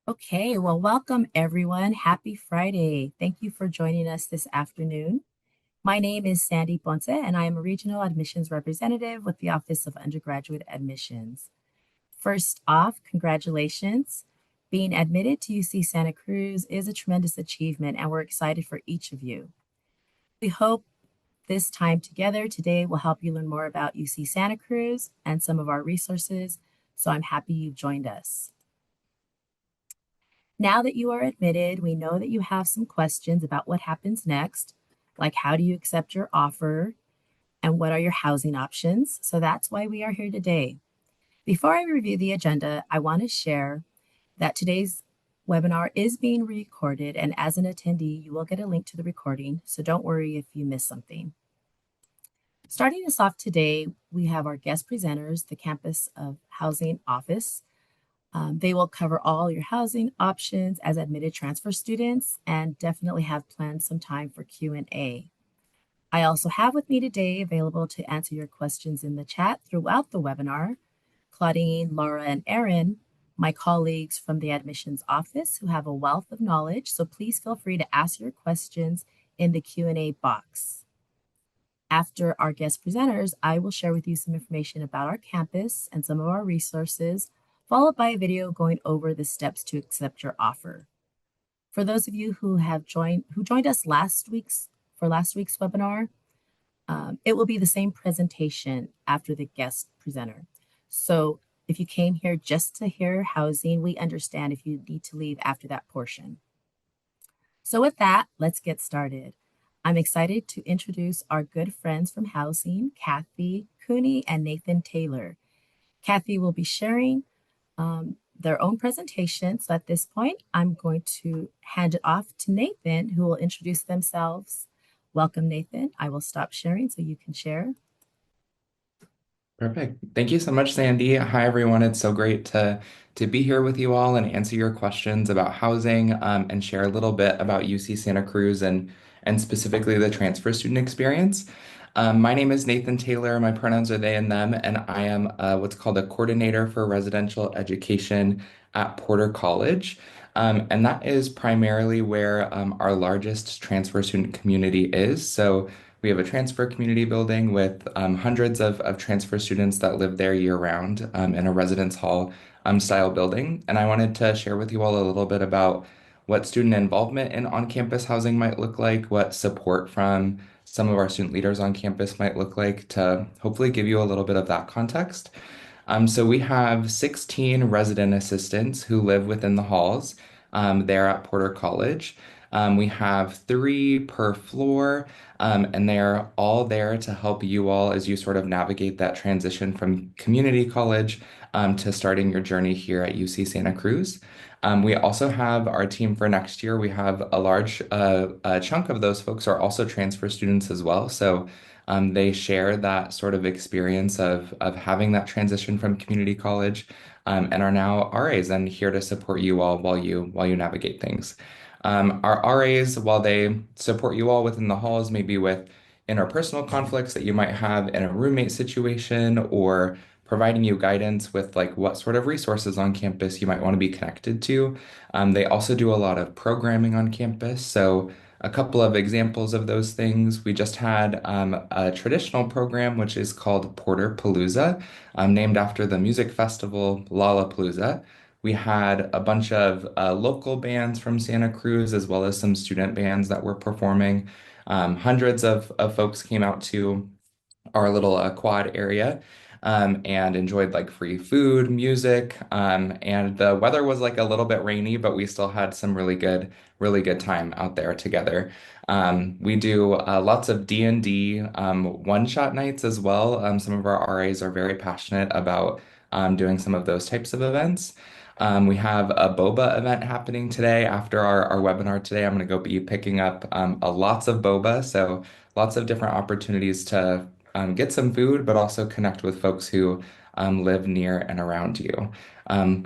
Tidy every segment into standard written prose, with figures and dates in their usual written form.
Okay, well, welcome everyone. Happy Friday. Thank you for joining us this afternoon. My name is Sandy Ponce, and I am a regional admissions representative with the Office of Undergraduate Admissions. First off, congratulations. Being admitted to UC Santa Cruz is a tremendous achievement, and we're excited for each of you. We hope this time together today will help you learn more about UC Santa Cruz and some of our resources, so I'm happy you've joined us. Now that you are admitted, we know that you have some questions about what happens next, like how do you accept your offer and what are your housing options. So that's why we are here today. Before I review the agenda, I want to share that today's webinar is being recorded, and as an attendee, you will get a link to the recording, so don't worry if you miss something. Starting us off today, we have our guest presenters, the Campus of Housing Office. They will cover all your housing options as admitted transfer students and definitely have planned some time for Q&A. I also have with me today available to answer your questions in the chat throughout the webinar, Claudine, Laura, and Erin, my colleagues from the admissions office who have a wealth of knowledge, so please feel free to ask your questions in the Q&A box. After our guest presenters, I will share with you some information about our campus and some of our resources, followed by a video going over the steps to accept your offer. For those of you who joined us last week's webinar, it will be the same presentation after the guest presenter. So if you came here just to hear housing, we understand if you need to leave after that portion. So with that, let's get started. I'm excited to introduce our good friends from housing, Kathy Cooney and Nathan Taylor. Kathy will be sharing their own presentation. So at this point, I'm going to hand it off to Nathan, who will introduce themselves. Welcome, Nathan. I will stop sharing so you can share. Perfect. Thank you so much, Sandy. Hi, everyone. It's so great to be here with you all and answer your questions about housing and share a little bit about UC Santa Cruz and specifically the transfer student experience. My name is Nathan Taylor. My pronouns are they and them, and I am what's called a coordinator for residential education at Porter College. And that is primarily where our largest transfer student community is. So we have a transfer community building with hundreds of transfer students that live there year round in a residence hall style building. And I wanted to share with you all a little bit about what student involvement in on-campus housing might look like, what support from some of our student leaders on campus might look like to hopefully give you a little bit of that context. So we have 16 resident assistants who live within the halls there at Porter College. We have three per floor, and they're all there to help you all as you sort of navigate that transition from community college to starting your journey here at UC Santa Cruz. We also have our team for next year. We have a large chunk of those folks are also transfer students as well. So they share that sort of experience of having that transition from community college and are now RAs and here to support you all while you navigate things. Our RAs, while they support you all within the halls, maybe with interpersonal conflicts that you might have in a roommate situation or providing you guidance with like what sort of resources on campus you might want to be connected to. They also do a lot of programming on campus. So a couple of examples of those things. We just had a traditional program, which is called Porter Palooza, named after the music festival Lollapalooza. We had a bunch of local bands from Santa Cruz, as well as some student bands that were performing. Hundreds of folks came out to our little quad area and enjoyed like free food, music, and the weather was like a little bit rainy, but we still had some really good time out there together. We do lots of D&D one-shot nights as well. Some of our RAs are very passionate about doing some of those types of events. We have a boba event happening today after our webinar today. I'm going to go be picking up lots of boba. So lots of different opportunities to get some food, but also connect with folks who live near and around you.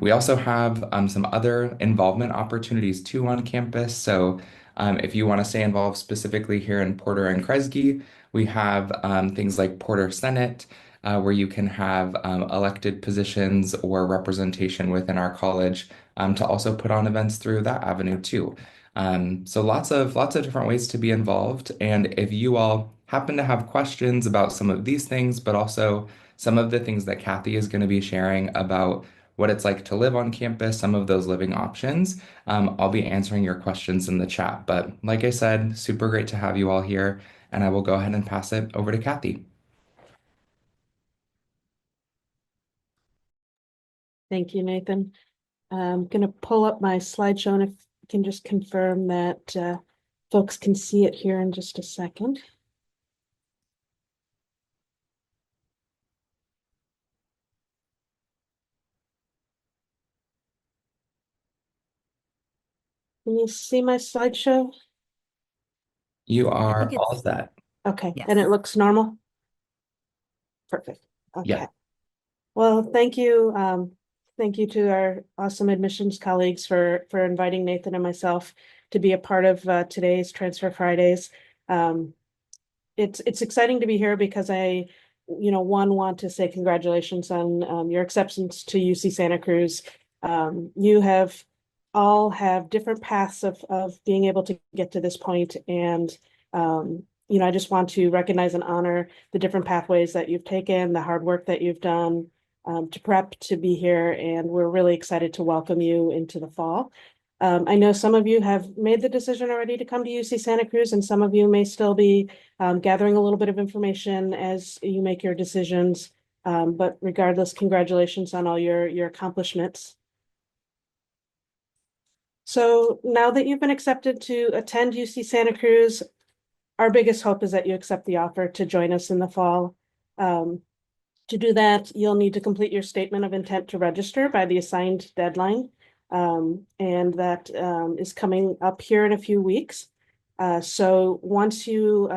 We also have some other involvement opportunities too on campus. So if you want to stay involved specifically here in Porter and Kresge, we have things like Porter Senate, where you can have elected positions or representation within our college to also put on events through that avenue too. So lots of different ways to be involved. And if you all happen to have questions about some of these things, but also some of the things that Kathy is going to be sharing about what it's like to live on campus, some of those living options, I'll be answering your questions in the chat. But like I said, super great to have you all here, and I will go ahead and pass it over to Kathy. Thank you, Nathan. I'm going to pull up my slideshow, and if you can just confirm that folks can see it here in just a second. Can you see my slideshow? You I are think all it's, set. Okay, and it yes. looks normal? Perfect. Yeah. Okay. Well, thank you. Thank you to our awesome admissions colleagues for inviting Nathan and myself to be a part of today's Transfer Fridays. It's exciting to be here because one, want to say congratulations on your acceptance to UC Santa Cruz. You have all have different paths of being able to get to this point, and I just want to recognize and honor the different pathways that you've taken, the hard work that you've done to prep to be here, and we're really excited to welcome you into the fall. I know some of you have made the decision already to come to UC Santa Cruz, and some of you may still be gathering a little bit of information as you make your decisions. But regardless, congratulations on all your accomplishments. So now that you've been accepted to attend UC Santa Cruz, our biggest hope is that you accept the offer to join us in the fall. To do that, you'll need to complete your statement of intent to register by the assigned deadline. And that is coming up here in a few weeks. So once you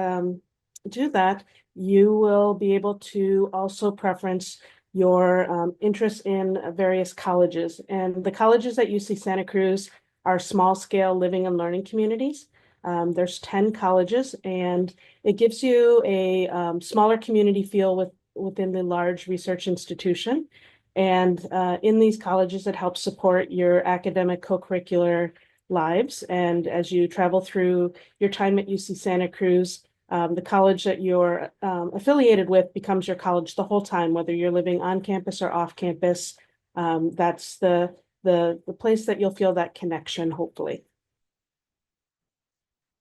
do that, you will be able to also preference your interest in various colleges. And the colleges at UC Santa Cruz are small scale living and learning communities. There's 10 colleges, and it gives you a smaller community feel within the large research institution. And in these colleges, it helps support your academic co-curricular lives. And as you travel through your time at UC Santa Cruz, the college that you're affiliated with becomes your college the whole time, whether you're living on campus or off campus. That's the place that you'll feel that connection, hopefully.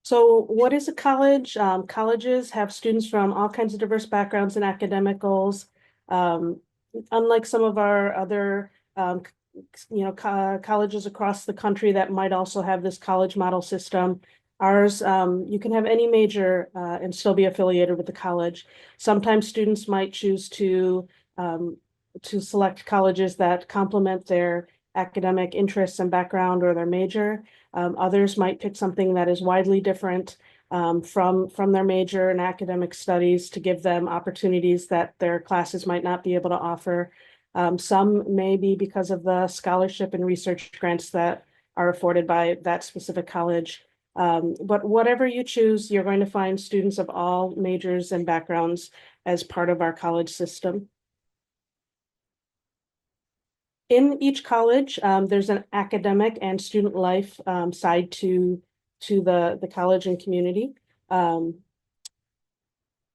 So what is a college? Colleges have students from all kinds of diverse backgrounds and academic goals. Unlike some of our other colleges across the country that might also have this college model system, ours, you can have any major and still be affiliated with the college. Sometimes students might choose to select colleges that complement their academic interests and background or their major. Others might pick something that is widely different from their major in academic studies to give them opportunities that their classes might not be able to offer. Some may be because of the scholarship and research grants that are afforded by that specific college. But whatever you choose, you're going to find students of all majors and backgrounds as part of our college system. In each college, there's an academic and student life side to the college and community.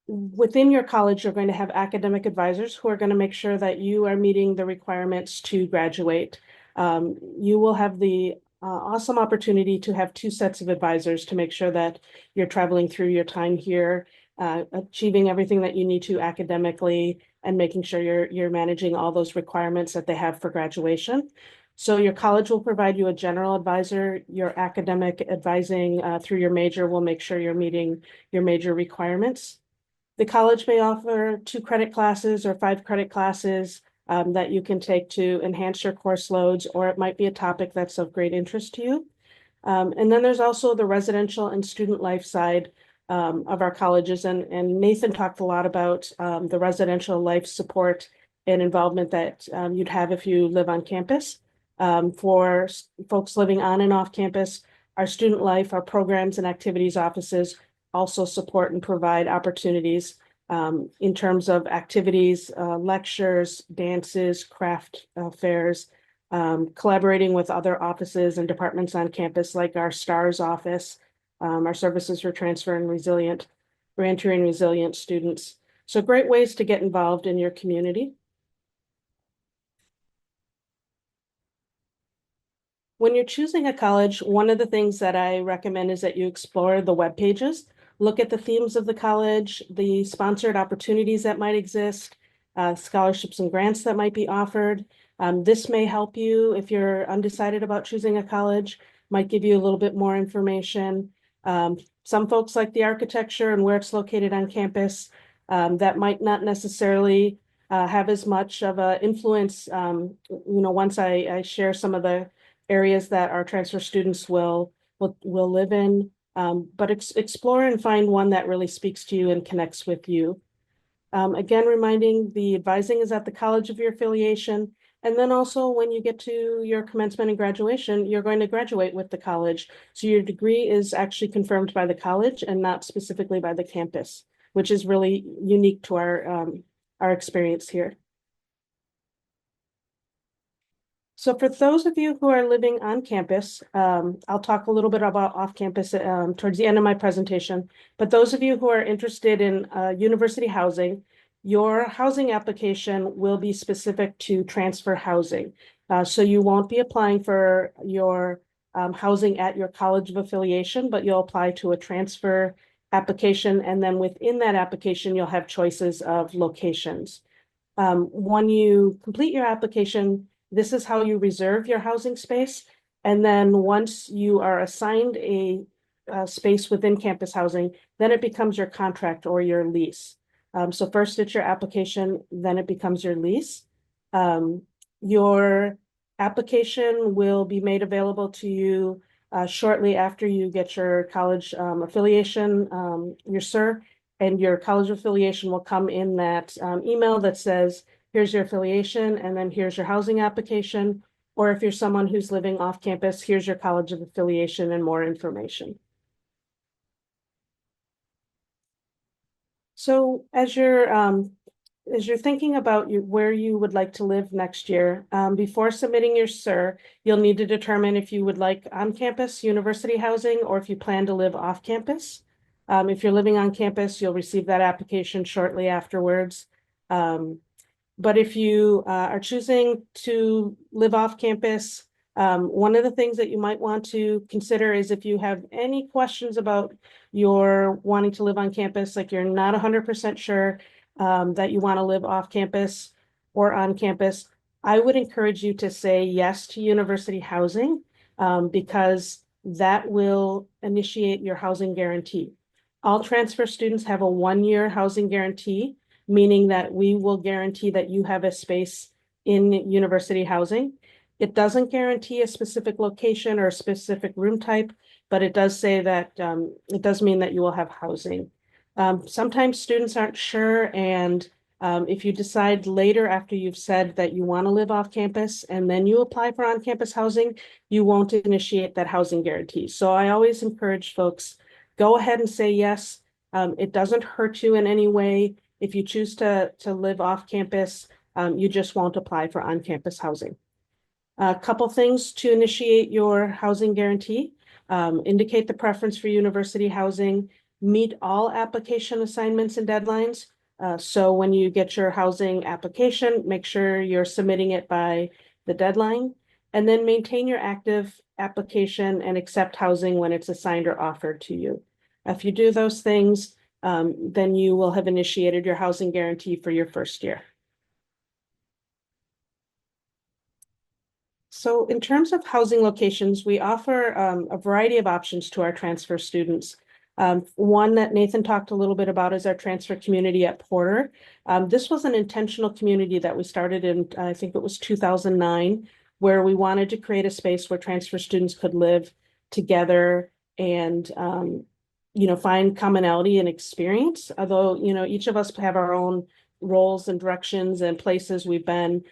Within your college, you're going to have academic advisors who are going to make sure that you are meeting the requirements to graduate. You will have the awesome opportunity to have two sets of advisors to make sure that you're traveling through your time here, achieving everything that you need to academically, and making sure you're managing all those requirements that they have for graduation. So your college will provide you a general advisor. Your academic advising through your major will make sure you're meeting your major requirements. The college may offer 2 credit classes or 5 credit classes that you can take to enhance your course loads, or it might be a topic that's of great interest to you. And then there's also the residential and student life side of our colleges. And Nathan talked a lot about the residential life support and involvement that you'd have if you live on campus. For folks living on and off campus, our student life, our programs and activities offices also support and provide opportunities in terms of activities, lectures, dances, craft fairs, collaborating with other offices and departments on campus, like our STARS office, our Services for Transfer and Reentry and Resilient students. So great ways to get involved in your community. When you're choosing a college, one of the things that I recommend is that you explore the web pages, look at the themes of the college, the sponsored opportunities that might exist, scholarships and grants that might be offered. This may help you if you're undecided about choosing a college, might give you a little bit more information. Some folks like the architecture and where it's located on campus. That might not necessarily have as much of an influence. Once I share some of the areas that our transfer students will live in, but explore and find one that really speaks to you and connects with you. Again, reminding the advising is at the college of your affiliation. And then also when you get to your commencement and graduation, you're going to graduate with the college. So your degree is actually confirmed by the college and not specifically by the campus, which is really unique to our experience here. So for those of you who are living on campus, I'll talk a little bit about off-campus towards the end of my presentation. But those of you who are interested in university housing, your housing application will be specific to transfer housing. So you won't be applying for your housing at your college of affiliation, but you'll apply to a transfer application. And then within that application, you'll have choices of locations. When you complete your application, this is how you reserve your housing space. And then once you are assigned a space within campus housing, then it becomes your contract or your lease. So first it's your application, then it becomes your lease. Your application will be made available to you shortly after you get your college affiliation, your SIR, and your college affiliation will come in that email that says, here's your affiliation, and then here's your housing application. Or if you're someone who's living off campus, here's your college of affiliation and more information. So as you're thinking about where you would like to live next year, before submitting your SIR, you'll need to determine if you would like on-campus university housing or if you plan to live off campus. If you're living on campus, you'll receive that application shortly afterwards. But if you are choosing to live off campus, one of the things that you might want to consider is if you have any questions about your wanting to live on campus, like you're not 100% sure that you want to live off campus or on campus, I would encourage you to say yes to university housing because that will initiate your housing guarantee. All transfer students have a 1-year housing guarantee, meaning that we will guarantee that you have a space in university housing. It doesn't guarantee a specific location or a specific room type, but it does say that it does mean that you will have housing. Sometimes students aren't sure, and if you decide later after you've said that you want to live off campus and then you apply for on-campus housing, you won't initiate that housing guarantee. So I always encourage folks, go ahead and say yes. It doesn't hurt you in any way. If you choose to live off campus, you just won't apply for on-campus housing. A couple things to initiate your housing guarantee. Indicate the preference for university housing, meet all application assignments and deadlines. So when you get your housing application, make sure you're submitting it by the deadline, and then maintain your active application and accept housing when it's assigned or offered to you. If you do those things, then you will have initiated your housing guarantee for your first year. So in terms of housing locations, we offer a variety of options to our transfer students. One that Nathan talked a little bit about is our transfer community at Porter. This was an intentional community that we started in, I think it was 2009, where we wanted to create a space where transfer students could live together and find commonality and experience. Although, each of us have our own roles and directions and places we've been.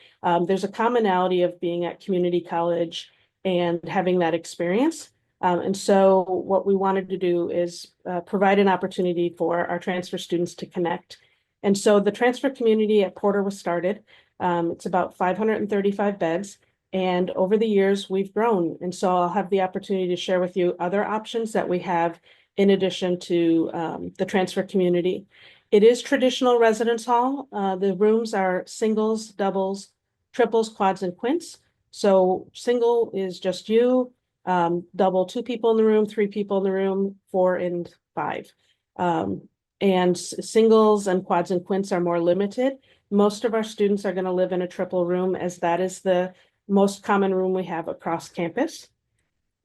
There's a commonality of being at community college and having that experience. And so what we wanted to do is provide an opportunity for our transfer students to connect. And so the transfer community at Porter was started. It's about 535 beds. And over the years, we've grown. And so I'll have the opportunity to share with you other options that we have in addition to the transfer community. It is traditional residence hall. The rooms are singles, doubles, triples, quads, and quints. So single is just you, double, two people in the room, three people in the room, four and five. And singles and quads and quints are more limited. Most of our students are going to live in a triple room, as that is the most common room we have across campus.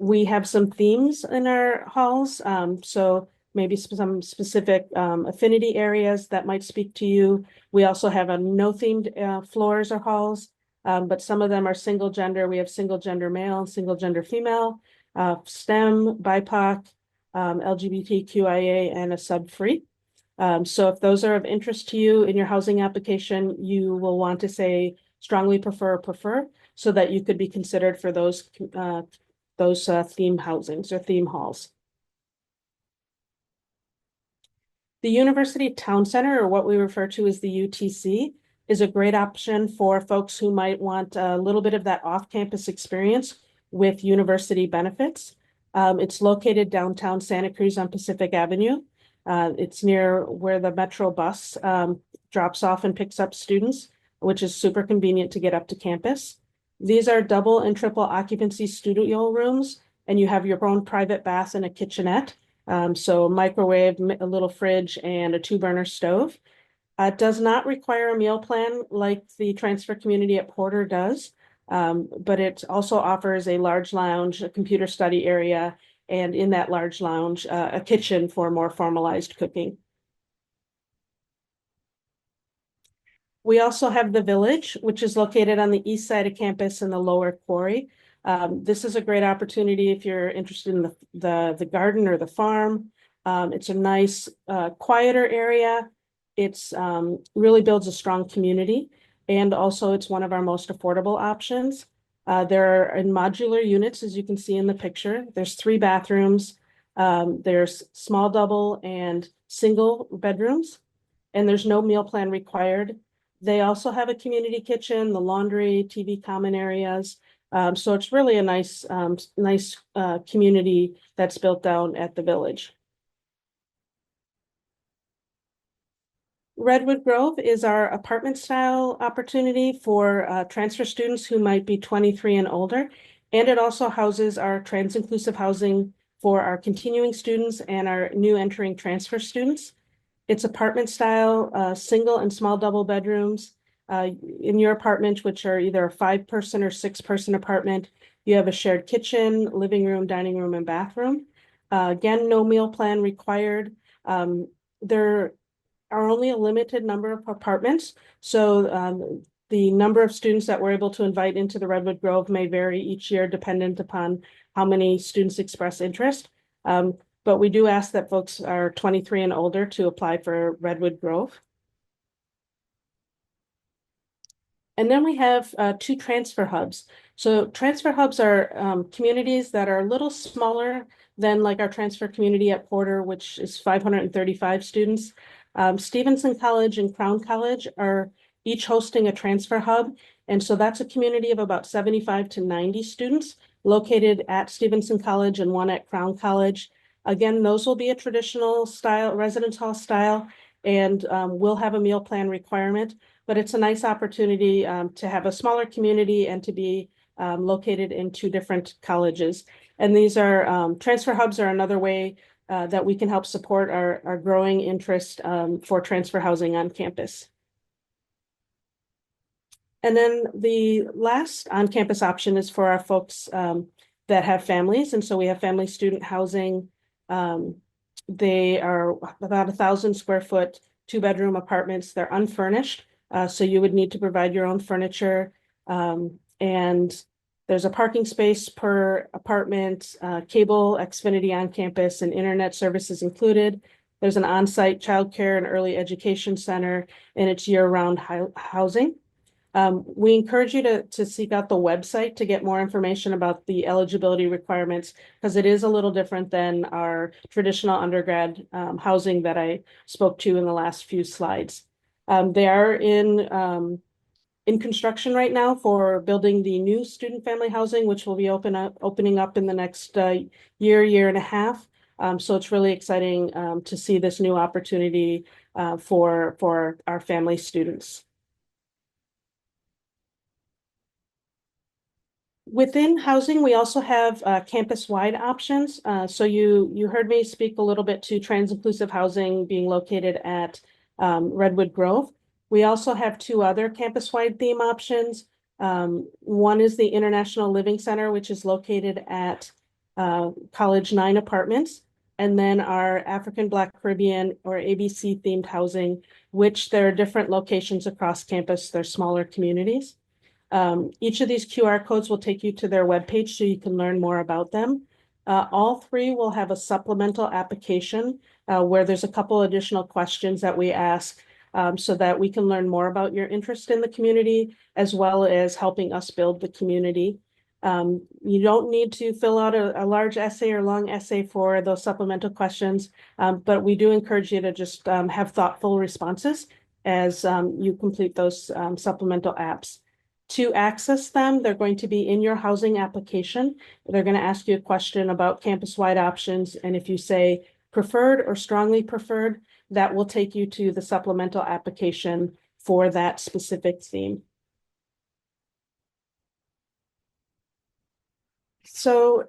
We have some themes in our halls, so maybe some specific affinity areas that might speak to you. We also have a no themed floors or halls, but some of them are single gender. We have single gender male and single gender female, STEM, BIPOC, LGBTQIA, and a sub-free. So if those are of interest to you in your housing application, you will want to say strongly prefer, so that you could be considered for those theme housings or theme halls. The University Town Center, or what we refer to as the UTC, is a great option for folks who might want a little bit of that off-campus experience with university benefits. It's located downtown Santa Cruz on Pacific Avenue. It's near where the Metro bus drops off and picks up students, which is super convenient to get up to campus. These are double and triple occupancy studio rooms, and you have your own private bath and a kitchenette. So a microwave, a little fridge, and a 2-burner stove. It does not require a meal plan like the transfer community at Porter does, but it also offers a large lounge, a computer study area, and in that large lounge, a kitchen for more formalized cooking. We also have the Village, which is located on the east side of campus in the lower quarry. This is a great opportunity if you're interested in the garden or the farm. It's a nice, quieter area. It's really builds a strong community, and also it's one of our most affordable options. There are in modular units, as you can see in the picture. There's 3 bathrooms. There's small double and single bedrooms, and there's no meal plan required. They also have a community kitchen, the laundry, TV common areas. So it's really a nice community that's built down at the Village. Redwood Grove is our apartment style opportunity for transfer students who might be 23 and older. And it also houses our trans inclusive housing for our continuing students and our new entering transfer students. It's apartment style, single and small double bedrooms. In your apartment, which are either a 5-person or 6-person apartment, you have a shared kitchen, living room, dining room, and bathroom. Again, no meal plan required. There are only a limited number of apartments, so the number of students that we're able to invite into the Redwood Grove may vary each year dependent upon how many students express interest. But we do ask that folks are 23 and older to apply for Redwood Grove. And then we have 2 transfer hubs. So transfer hubs are communities that are a little smaller than like our transfer community at Porter, which is 535 students. Stevenson College and Crown College are each hosting a transfer hub. And so that's a community of about 75 to 90 students located at Stevenson College and one at Crown College. Again, those will be a traditional style, residence hall style, and will have a meal plan requirement, but it's a nice opportunity to have a smaller community and to be located in 2 different colleges. And these are transfer hubs are another way that we can help support our growing interest for transfer housing on campus. And then the last on-campus option is for our folks that have families. And so we have family student housing. They are about 1,000 square foot, 2-bedroom apartments. They're unfurnished. So you would need to provide your own furniture. And there's a parking space per apartment, cable, Xfinity on campus, and internet services included. There's an on-site childcare and early education center, and it's year-round housing. We encourage you to seek out the website to get more information about the eligibility requirements, because it is a little different than our traditional undergrad housing that I spoke to in the last few slides. They are in in construction right now for building the new student family housing, which will be opening up in the next year and a half. So it's really exciting to see this new opportunity for our family students. Within housing, we also have campus-wide options. So you heard me speak a little bit to trans-inclusive housing being located at Redwood Grove. We also have two other campus-wide theme options. One is the International Living Center, which is located at College 9 Apartments, and then our African Black Caribbean or ABC themed housing, which there are different locations across campus. They're smaller communities. Each of these QR codes will take you to their webpage so you can learn more about them. All three will have a supplemental application where there's a couple additional questions that we ask so that we can learn more about your interest in the community, as well as helping us build the community. You don't need to fill out a large essay or long essay for those supplemental questions, but we do encourage you to just have thoughtful responses as you complete those supplemental apps. To access them, they're going to be in your housing application. They're going to ask you a question about campus-wide options, and if you say preferred or strongly preferred, that will take you to the supplemental application for that specific theme. So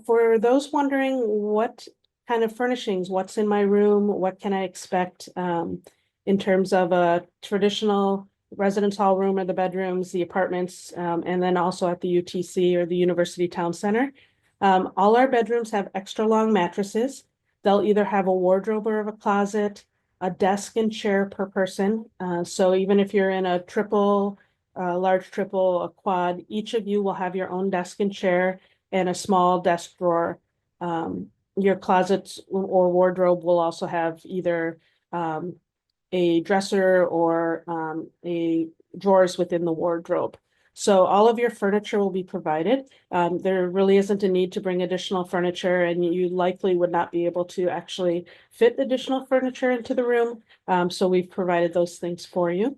for those wondering what kind of furnishings, what's in my room, what can I expect in terms of a traditional residence hall room or the bedrooms, the apartments, and then also at the UTC or the University Town Center. All our bedrooms have extra long mattresses. They'll either have a wardrobe or a closet, a desk and chair per person. So even if you're in a triple, large triple, a quad, each of you will have your own desk and chair and a small desk drawer. Your closets or wardrobe will also have either a dresser or a drawers within the wardrobe. So all of your furniture will be provided. There really isn't a need to bring additional furniture, and you likely would not be able to actually fit additional furniture into the room. So we've provided those things for you.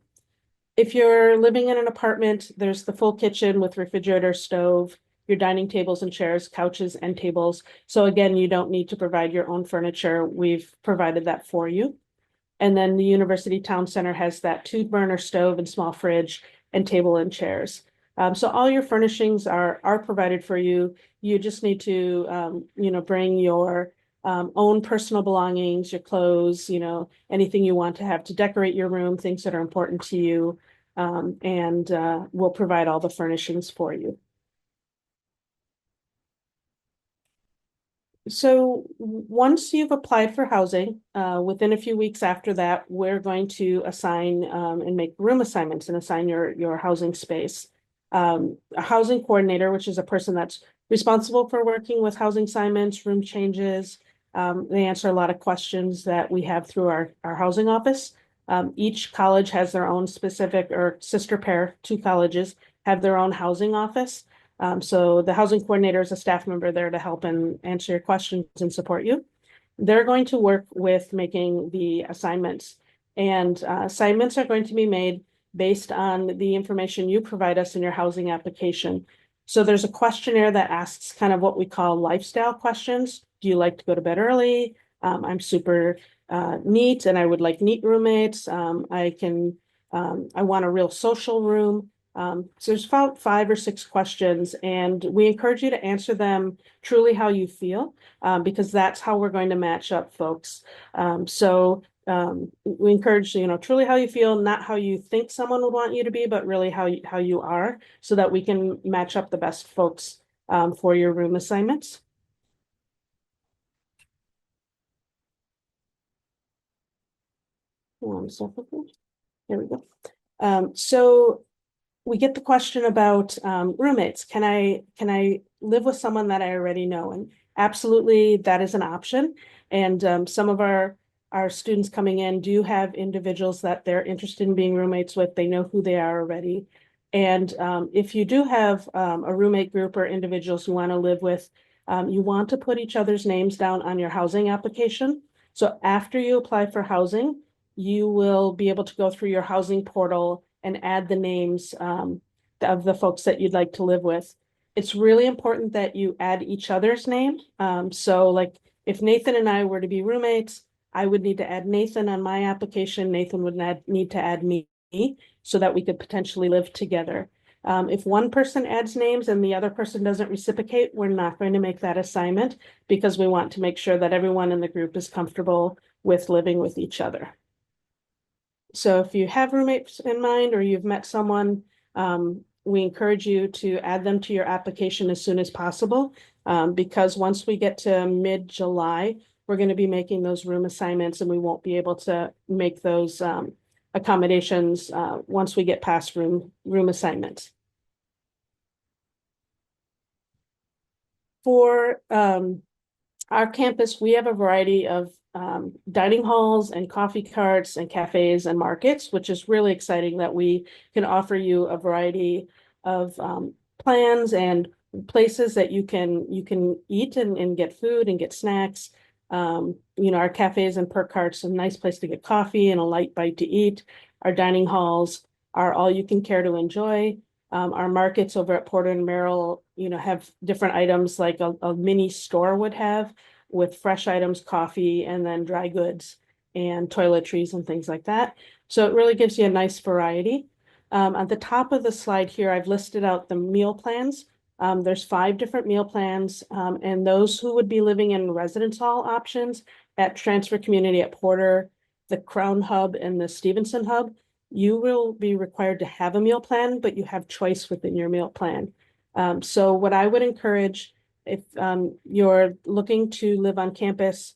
If you're living in an apartment, there's the full kitchen with refrigerator, stove, your dining tables and chairs, couches and tables. So again, you don't need to provide your own furniture. We've provided that for you. And then the University Town Center has that 2-burner stove and small fridge and table and chairs. So all your furnishings are provided for you. You just need to, bring your own personal belongings, your clothes, anything you want to have to decorate your room, things that are important to you, and we'll provide all the furnishings for you. So once you've applied for housing, within a few weeks after that, we're going to assign and make room assignments and assign your housing space. A housing coordinator, which is a person that's responsible for working with housing assignments, room changes. They answer a lot of questions that we have through our housing office. Each college has their own specific, or sister pair, 2 colleges have their own housing office. So the housing coordinator is a staff member there to help and answer your questions and support you. They're going to work with making the assignments, and assignments are going to be made based on the information you provide us in your housing application. So there's a questionnaire that asks kind of what we call lifestyle questions. Do you like to go to bed early? I'm super neat and I would like neat roommates. I want a real social room. So there's about 5 or 6 questions, and we encourage you to answer them truly how you feel, because that's how we're going to match up folks. We encourage, truly how you feel, not how you think someone would want you to be, but really how you are, so that we can match up the best folks for your room assignments. One second. There we go. So we get the question about roommates. Can I live with someone that I already know? And absolutely, that is an option. And some of our students coming in do have individuals that they're interested in being roommates with. They know who they are already. And if you do have a roommate group or individuals you want to live with, you want to put each other's names down on your housing application. So after you apply for housing, you will be able to go through your housing portal and add the names of the folks that you'd like to live with. It's really important that you add each other's name. So like if Nathan and I were to be roommates, I would need to add Nathan on my application. Nathan would need to add me so that we could potentially live together. If one person adds names and the other person doesn't reciprocate, we're not going to make that assignment because we want to make sure that everyone in the group is comfortable with living with each other. So if you have roommates in mind or you've met someone, we encourage you to add them to your application as soon as possible, because once we get to mid-July, we're going to be making those room assignments and we won't be able to make those accommodations once we get past room assignments. For our campus, we have a variety of dining halls and coffee carts and cafes and markets, which is really exciting that we can offer you a variety of plans and places that you can eat and get food and get snacks. Our cafes and perk carts, a nice place to get coffee and a light bite to eat. Our dining halls are all you can care to enjoy. Our markets over at Porter and Merrill, have different items like a mini store would have with fresh items, coffee, and then dry goods and toiletries and things like that. So it really gives you a nice variety. At the top of the slide here, I've listed out the meal plans. There's 5 different meal plans, and those who would be living in residence hall options at Transfer Community at Porter, the Crown Hub, and the Stevenson Hub, you will be required to have a meal plan, but you have choice within your meal plan. So what I would encourage if you're looking to live on campus,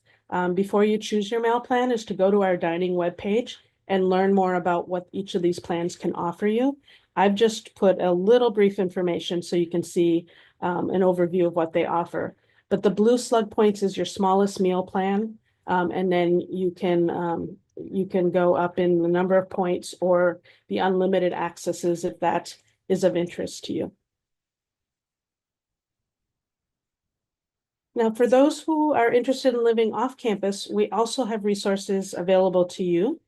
before you choose your meal plan is to go to our dining webpage and learn more about what each of these plans can offer you. I've just put a little brief information so you can see an overview of what they offer. But the blue slug points is your smallest meal plan, and then you can go up in the number of points or the unlimited accesses if that is of interest to you. Now, for those who are interested in living off campus, we also have resources available to you.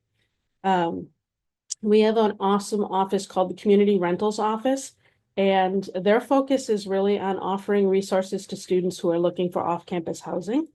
We have an awesome office called the Community Rentals Office, and their focus is really on offering resources to students who are looking for off-campus housing.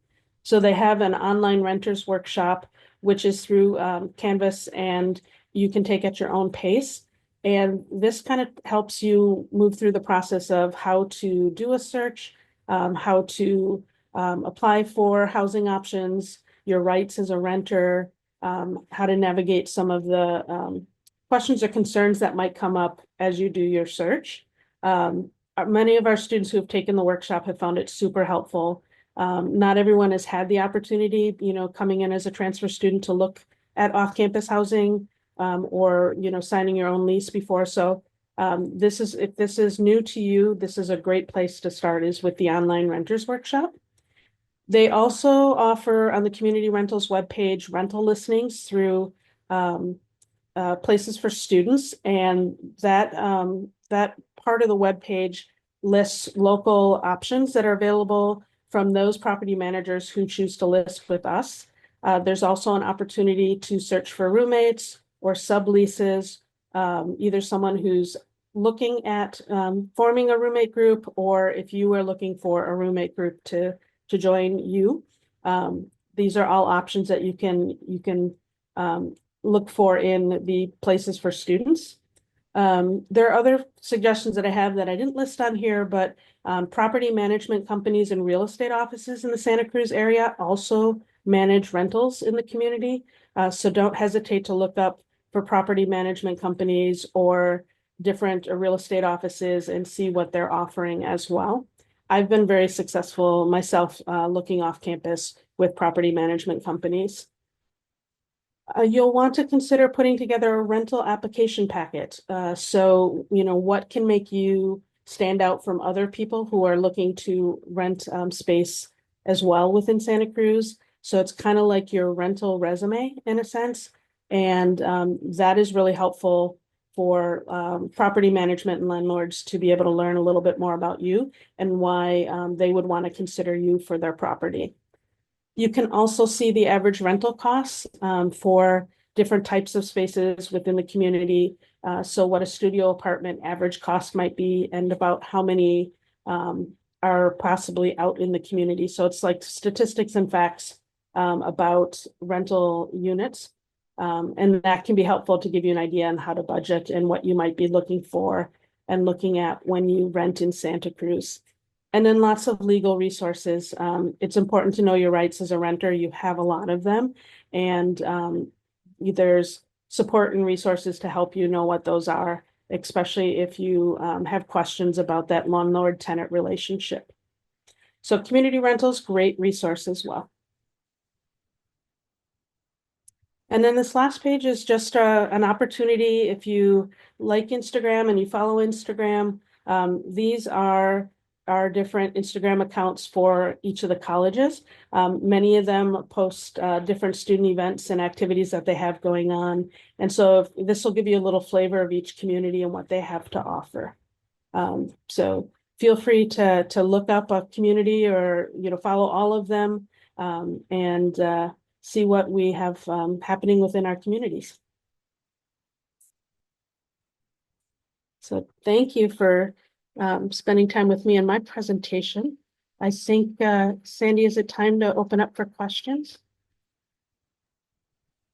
So they have an online renters workshop, which is through Canvas, and you can take at your own pace. And this kind of helps you move through the process of how to do a search, how to apply for housing options, your rights as a renter, how to navigate some of the questions or concerns that might come up as you do your search. Many of our students who have taken the workshop have found it super helpful. Not everyone has had the opportunity, coming in as a transfer student to look at off-campus housing or, signing your own lease before. So if this is new to you, this is a great place to start is with the online renters workshop. They also offer on the community rentals webpage rental listings through places for students, and that part of the webpage lists local options that are available from those property managers who choose to list with us. There's also an opportunity to search for roommates or subleases, either someone who's looking at forming a roommate group, or if you are looking for a roommate group to join you. These are all options that you can look for in the places for students. There are other suggestions that I have that I didn't list on here, but property management companies and real estate offices in the Santa Cruz area also manage rentals in the community. So don't hesitate to look up for property management companies or different real estate offices and see what they're offering as well. I've been very successful myself looking off campus with property management companies. You'll want to consider putting together a rental application packet. So, what can make you stand out from other people who are looking to rent space as well within Santa Cruz. So it's kind of like your rental resume in a sense. And that is really helpful for property management and landlords to be able to learn a little bit more about you and why they would want to consider you for their property. You can also see the average rental costs for different types of spaces within the community. So what a studio apartment average cost might be, and about how many are possibly out in the community. So it's like statistics and facts about rental units. And that can be helpful to give you an idea on how to budget and what you might be looking for and looking at when you rent in Santa Cruz. And then lots of legal resources. It's important to know your rights as a renter. You have a lot of them. And there's support and resources to help you know what those are, especially if you have questions about that landlord-tenant relationship. So community rentals, great resource as well. And then this last page is just an opportunity. If you like Instagram and you follow Instagram, these are our different Instagram accounts for each of the colleges. Many of them post different student events and activities that they have going on. And so this will give you a little flavor of each community and what they have to offer. So feel free to look up a community or follow all of them and see what we have happening within our communities. So thank you for spending time with me in my presentation. I think, Sandy, is it time to open up for questions?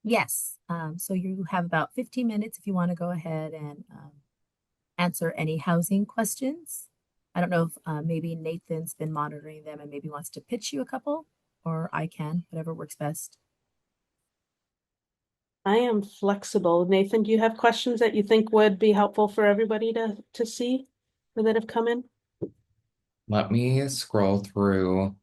Yes. So you have about 15 minutes if you want to go ahead and answer any housing questions. I don't know if maybe Nathan's been monitoring them and maybe wants to pitch you a couple, or I can, whatever works best. I am flexible. Nathan, do you have questions that you think would be helpful for everybody to see or that have come in? Let me scroll through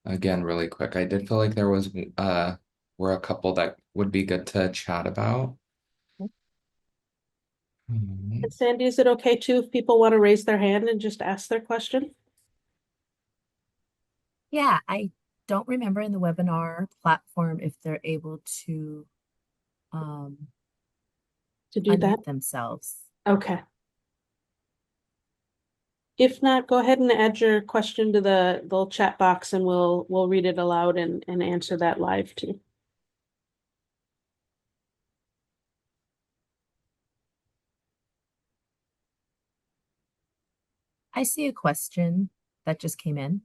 again really quick. I did feel like there were a couple that would be good to chat about. And Sandy, is it okay too if people want to raise their hand and just ask their question? Yeah, I don't remember in the webinar platform if they're able to um, To do that? unmute themselves. Okay. If not, go ahead and add your question to the little chat box and we'll read it aloud and answer that live too. I see a question that just came in.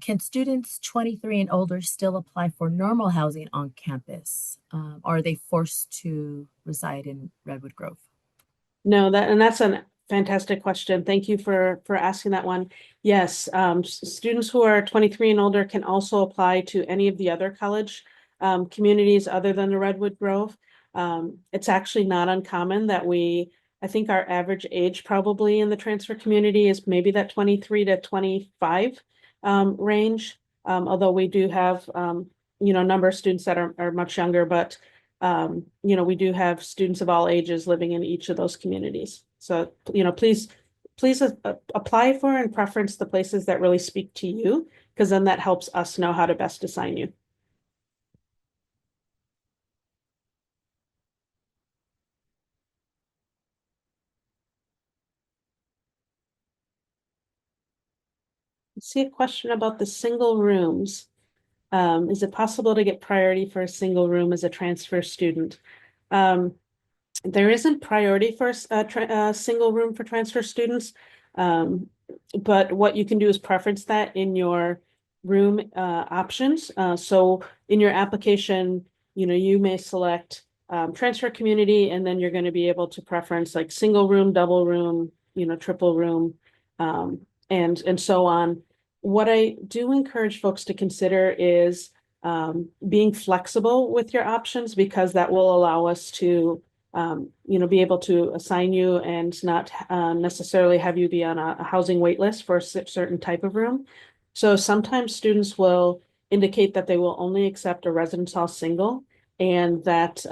Can students 23 and older still apply for normal housing on campus? Are they forced to reside in Redwood Grove? No, that's a fantastic question. Thank you for asking that one. Yes, students who are 23 and older can also apply to any of the other college communities other than the Redwood Grove. It's actually not uncommon that I think our average age probably in the transfer community is maybe that 23 to 25 range. Although we do have a number of students that are much younger, but we do have students of all ages living in each of those communities. So, please apply for and preference the places that really speak to you, because then that helps us know how to best assign you. Let's see a question about the single rooms. Is it possible to get priority for a single room as a transfer student? There isn't priority for a single room for transfer students. But what you can do is preference that in your room options. So in your application, you may select transfer community, and then you're going to be able to preference like single room, double room, triple room, and so on. What I do encourage folks to consider is being flexible with your options, because that will allow us to be able to assign you and not necessarily have you be on a housing wait list for a certain type of room. So sometimes students will indicate that they will only accept a residence hall single, and that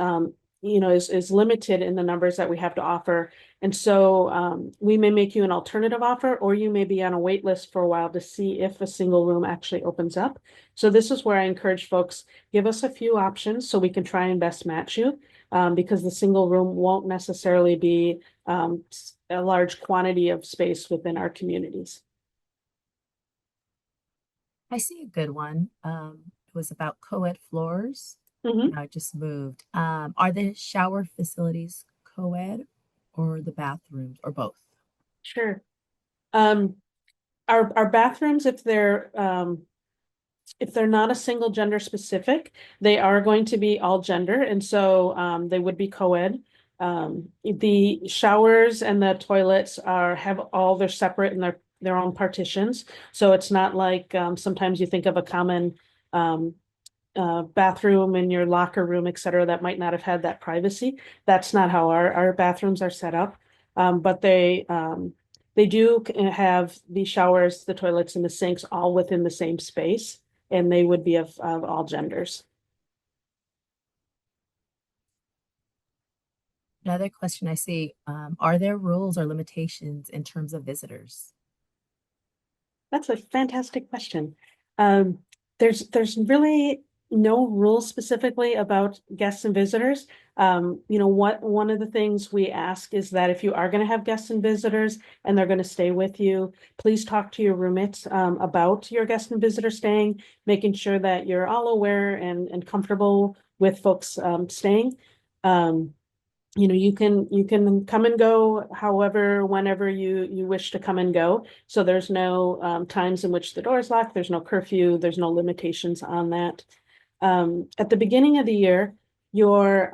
is limited in the numbers that we have to offer. And so we may make you an alternative offer, or you may be on a wait list for a while to see if a single room actually opens up. So this is where I encourage folks, give us a few options so we can try and best match you. Because the single room won't necessarily be a large quantity of space within our communities. I see a good one. It was about co-ed floors. Mhm. I just moved. Are the shower facilities co-ed or the bathrooms or both? Sure. Um, our bathrooms, if they're not a single gender specific, they are going to be all gender, and so they would be co-ed. The showers and the toilets are have all they're separate in their own partitions. So it's not like sometimes you think of a common um, bathroom in your locker room, et cetera, that might not have had that privacy. That's not how our bathrooms are set up. But they do have the showers, the toilets, and the sinks all within the same space, and they would be of all genders. Another question I see, are there rules or limitations in terms of visitors? That's a fantastic question. Um, there's really no rules specifically about guests and visitors. What one of the things we ask is that if you are going to have guests and visitors and they're going to stay with you, please talk to your roommates about your guest and visitor staying, making sure that you're all aware and comfortable with folks staying. Um, you can come and go however, whenever you wish to come and go. So there's no times in which the door is locked. There's no curfew. There's no limitations on that. At the beginning of the year, your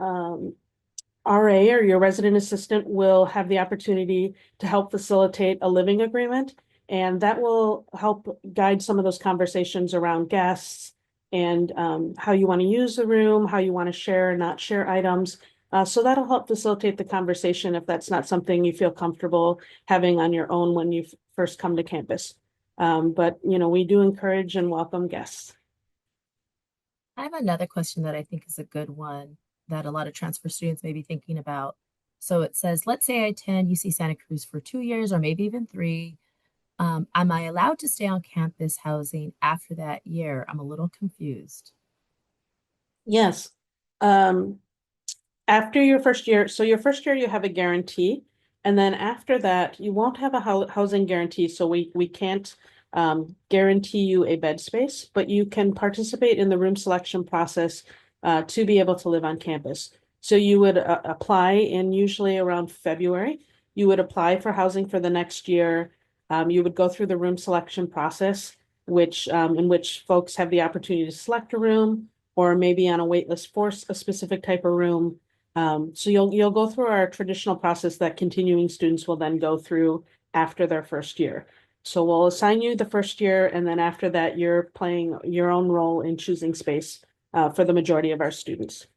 RA or your resident assistant will have the opportunity to help facilitate a living agreement, and that will help guide some of those conversations around guests and how you want to use the room, how you want to share or not share items. So that'll help facilitate the conversation if that's not something you feel comfortable having on your own when you first come to campus. But we do encourage and welcome guests. I have another question that I think is a good one that a lot of transfer students may be thinking about. So it says, let's say I attend UC Santa Cruz for 2 years or maybe even three. Am I allowed to stay on campus housing after that year? I'm a little confused. Yes. Um, After your first year, so your first year you have a guarantee, and then after that you won't have a housing guarantee. So we can't guarantee you a bed space, but you can participate in the room selection process to be able to live on campus. So you would apply in usually around February. You would apply for housing for the next year. You would go through the room selection process, which in which folks have the opportunity to select a room or maybe on a wait list for a specific type of room. So you'll go through our traditional process that continuing students will then go through after their first year. So we'll assign you the first year, and then after that, you're playing your own role in choosing space for the majority of our students.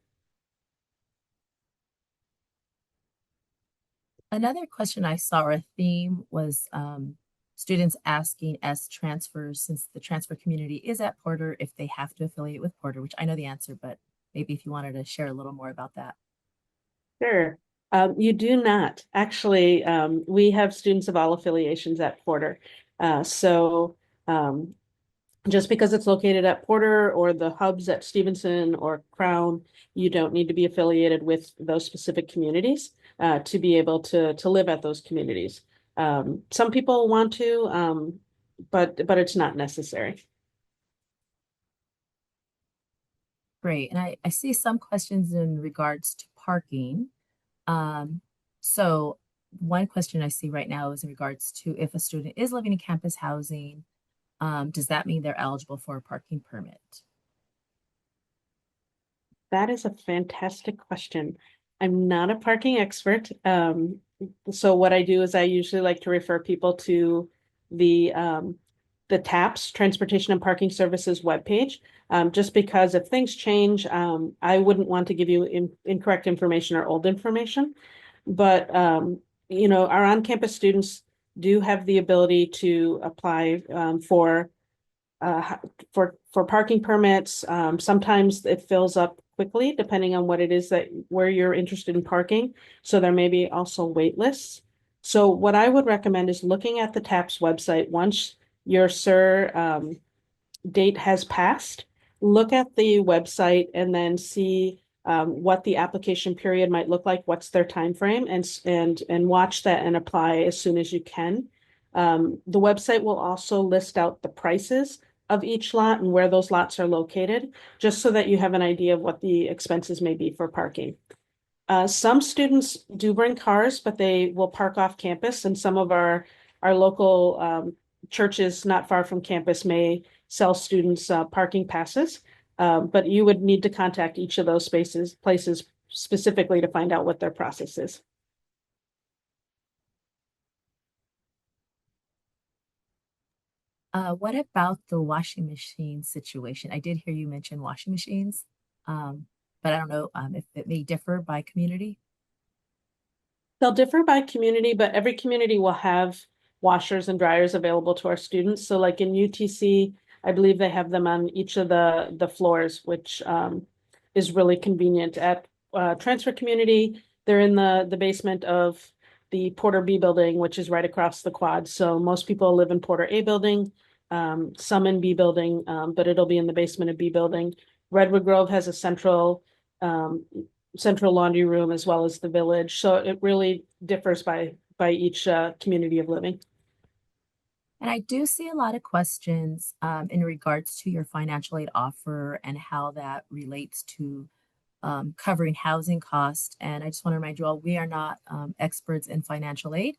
Another question I saw or a theme was students asking as transfers, since the transfer community is at Porter, if they have to affiliate with Porter, which I know the answer, but maybe if you wanted to share a little more about that. Sure. You do not. Actually, we have students of all affiliations at Porter. So um, just because it's located at Porter or the hubs at Stevenson or Crown, you don't need to be affiliated with those specific communities to be able to live at those communities. Some people want to, but it's not necessary. Great. And I see some questions in regards to parking. Um, so one question I see right now is in regards to if a student is living in campus housing, does that mean they're eligible for a parking permit? That is a fantastic question. I'm not a parking expert. So what I do is I usually like to refer people to the the TAPS, Transportation and Parking Services webpage, just because if things change, I wouldn't want to give you incorrect information or old information. But our on-campus students do have the ability to apply uh, for parking permits. Sometimes it fills up quickly depending on what it is that where you're interested in parking. So there may be also wait lists. So what I would recommend is looking at the TAPS website once your SIR date has passed. Look at the website and then see what the application period might look like. What's their time frame, and watch that and apply as soon as you can. The website will also list out the prices of each lot and where those lots are located, just so that you have an idea of what the expenses may be for parking. Some students do bring cars, but they will park off campus, and some of our local churches not far from campus may sell students parking passes. But you would need to contact each of those places specifically to find out what their process is. What about the washing machine situation? I did hear you mention washing machines, um, but I don't know if it may differ by community. They'll differ by community, but every community will have washers and dryers available to our students. So like in UTC, I believe they have them on each of the floors, which is really convenient. At Transfer Community, they're in the basement of the Porter B building, which is right across the quad. So most people live in Porter A building, some in B building, but it'll be in the basement of B building. Redwood Grove has a um, central laundry room as well as the village. So it really differs by each community of living. And I do see a lot of questions in regards to your financial aid offer and how that relates to covering housing costs. And I just want to remind you all, we are not experts in financial aid.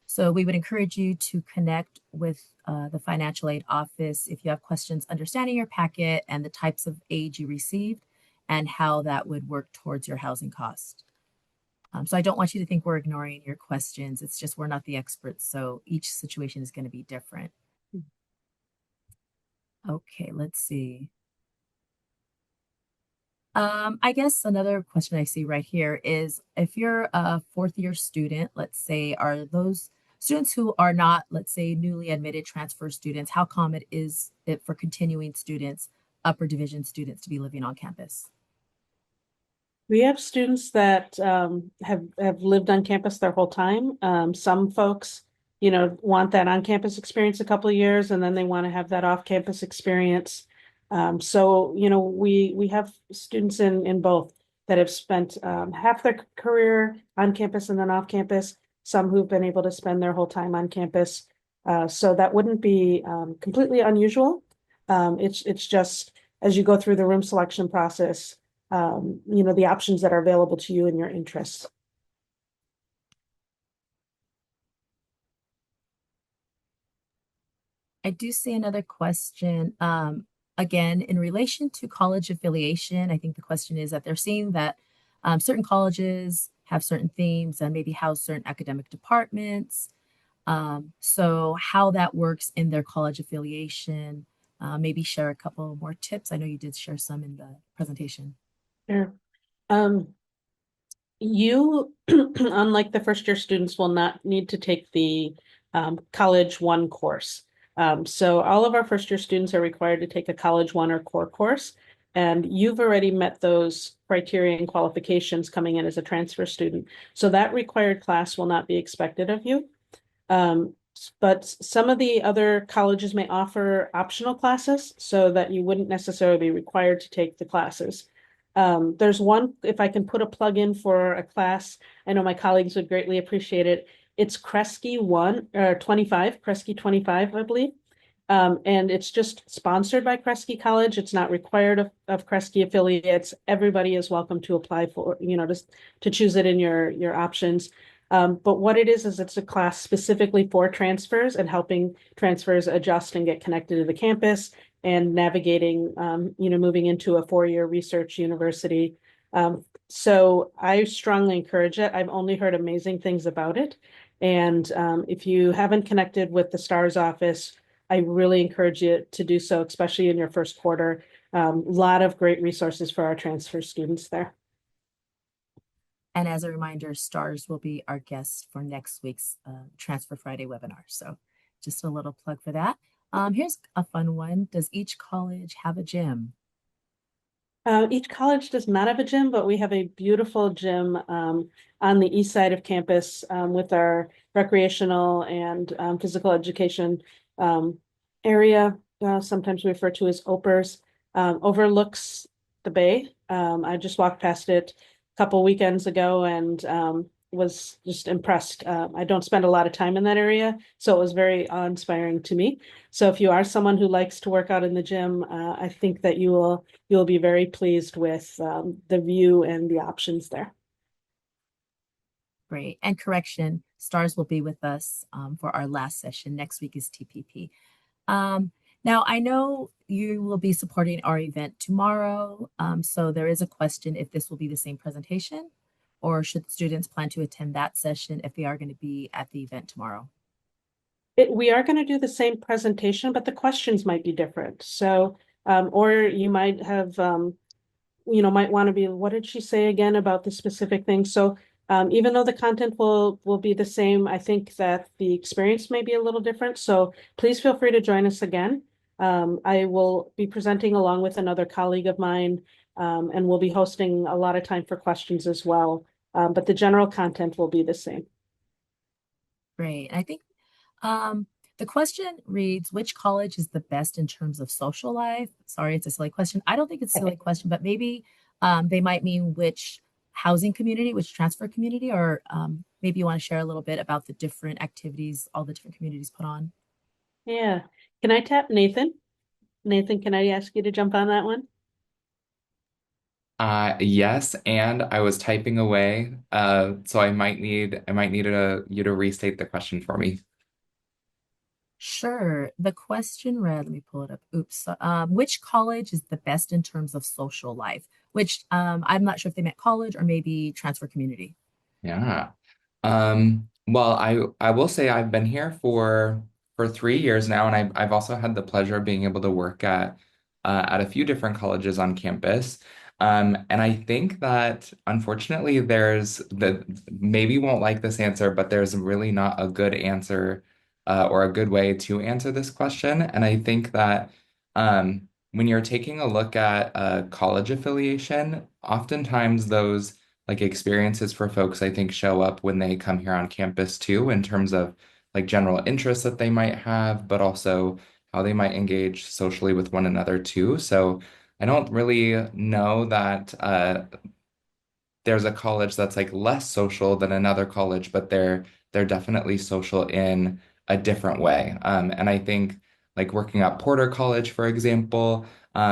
So we would encourage you to connect with the financial aid office if you have questions understanding your packet and the types of aid you received and how that would work towards your housing cost. So I don't want you to think we're ignoring your questions. It's just we're not the experts. So each situation is going to be different. Okay, let's see. I guess another question I see right here is if you're a fourth year student, let's say, are those students who are not, let's say, newly admitted transfer students, how common is it for continuing students, upper division students to be living on campus? We have students that have lived on campus their whole time. Some folks, want that on-campus experience a couple of years, and then they want to have that off-campus experience. So, we have students in both that have spent half their career on campus and then off campus. Some who've been able to spend their whole time on campus. So that wouldn't be completely unusual. It's just as you go through the room selection process, the options that are available to you and your interests. I do see another question. Again, in relation to college affiliation, I think the question is that they're seeing that certain colleges have certain themes and maybe house certain academic departments. So how that works in their college affiliation, maybe share a couple more tips. I know you did share some in the presentation. Sure. Um, you, unlike the first year students, will not need to take the College One course. So all of our first year students are required to take a College One or core course, and you've already met those criteria and qualifications coming in as a transfer student. So that required class will not be expected of you. But some of the other colleges may offer optional classes so that you wouldn't necessarily be required to take the classes. There's one, if I can put a plug in for a class, I know my colleagues would greatly appreciate it. It's Kresge 1 or 25, Kresge 25, I believe. And it's just sponsored by Kresge College. It's not required of Kresge affiliates. Everybody is welcome to apply for, just to choose it in your options. But what it is it's a class specifically for transfers and helping transfers adjust and get connected to the campus and navigating, moving into a four-year research university. So I strongly encourage it. I've only heard amazing things about it. And if you haven't connected with the STARS office, I really encourage you to do so, especially in your first quarter. A lot of great resources for our transfer students there. And as a reminder, STARS will be our guest for next week's Transfer Friday webinar. So just a little plug for that. Here's a fun one. Does each college have a gym? Each college does not have a gym, but we have a beautiful gym on the east side of campus with our recreational and physical education area, sometimes referred to as OPERS, overlooks the bay. I just walked past it a couple weekends ago, and was just impressed. I don't spend a lot of time in that area, so it was very awe-inspiring to me. So if you are someone who likes to work out in the gym, I think that you'll be very pleased with the view and the options there. Great. And correction, stars will be with us for our last session. Next week is TPP. Um, Now, I know you will be supporting our event tomorrow. So there is a question if this will be the same presentation, or should students plan to attend that session if they are going to be at the event tomorrow? We are going to do the same presentation, but the questions might be different. So, or you might have, might want to be, what did she say again about the specific thing? So, even though the content will be the same, I think that the experience may be a little different. So please feel free to join us again. I will be presenting along with another colleague of mine, and we'll be hosting a lot of time for questions as well. But the general content will be the same. Great. I think um, the question reads, which college is the best in terms of social life? Sorry, it's a silly question. I don't think it's a silly question, but maybe they might mean which housing community, which transfer community, or maybe you want to share a little bit about the different activities all the different communities put on. Yeah. Can I tap Nathan? Nathan, can I ask you to jump on that one? Yes, and I was typing away, so I might need you to restate the question for me. Sure. The question read, let me pull it up. Oops. Which college is the best in terms of social life? Which I'm not sure if they meant college or maybe transfer community. Yeah. Well, I will say I've been here for 3 years now, and I've also had the pleasure of being able to work at a few different colleges on campus. And I think that unfortunately there's the maybe you won't like this answer, but there's really not a good answer or a good way to answer this question. And I think that when you're taking a look at college affiliation, oftentimes those like experiences for folks, I think, show up when they come here on campus too, in terms of like general interests that they might have, but also how they might engage socially with one another too. So I don't really know that there's a college that's like less social than another college, but they're definitely social in a different way. And I think like working at Porter College, for example,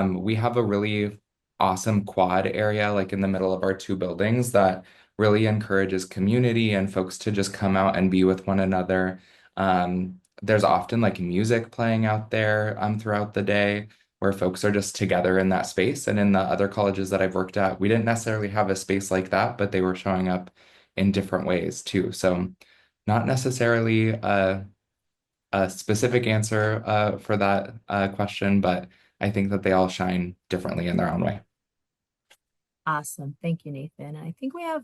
we have a really awesome quad area like in the middle of our two buildings that really encourages community and folks to just come out and be with one another. There's often like music playing out there throughout the day where folks are just together in that space. And in the other colleges that I've worked at, we didn't necessarily have a space like that, but they were showing up in different ways too. So, not necessarily a specific answer for that question, but I think that they all shine differently in their own way. Awesome. Thank you, Nathan. I think we have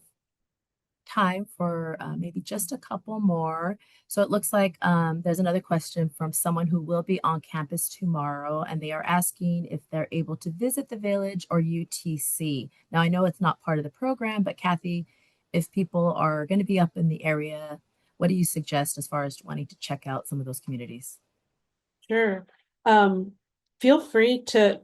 time for maybe just a couple more. So it looks like there's another question from someone who will be on campus tomorrow, and they are asking if they're able to visit the village or UTC. Now, I know it's not part of the program, but Kathy, if people are going to be up in the area, what do you suggest as far as wanting to check out some of those communities? Sure. Um, Feel free to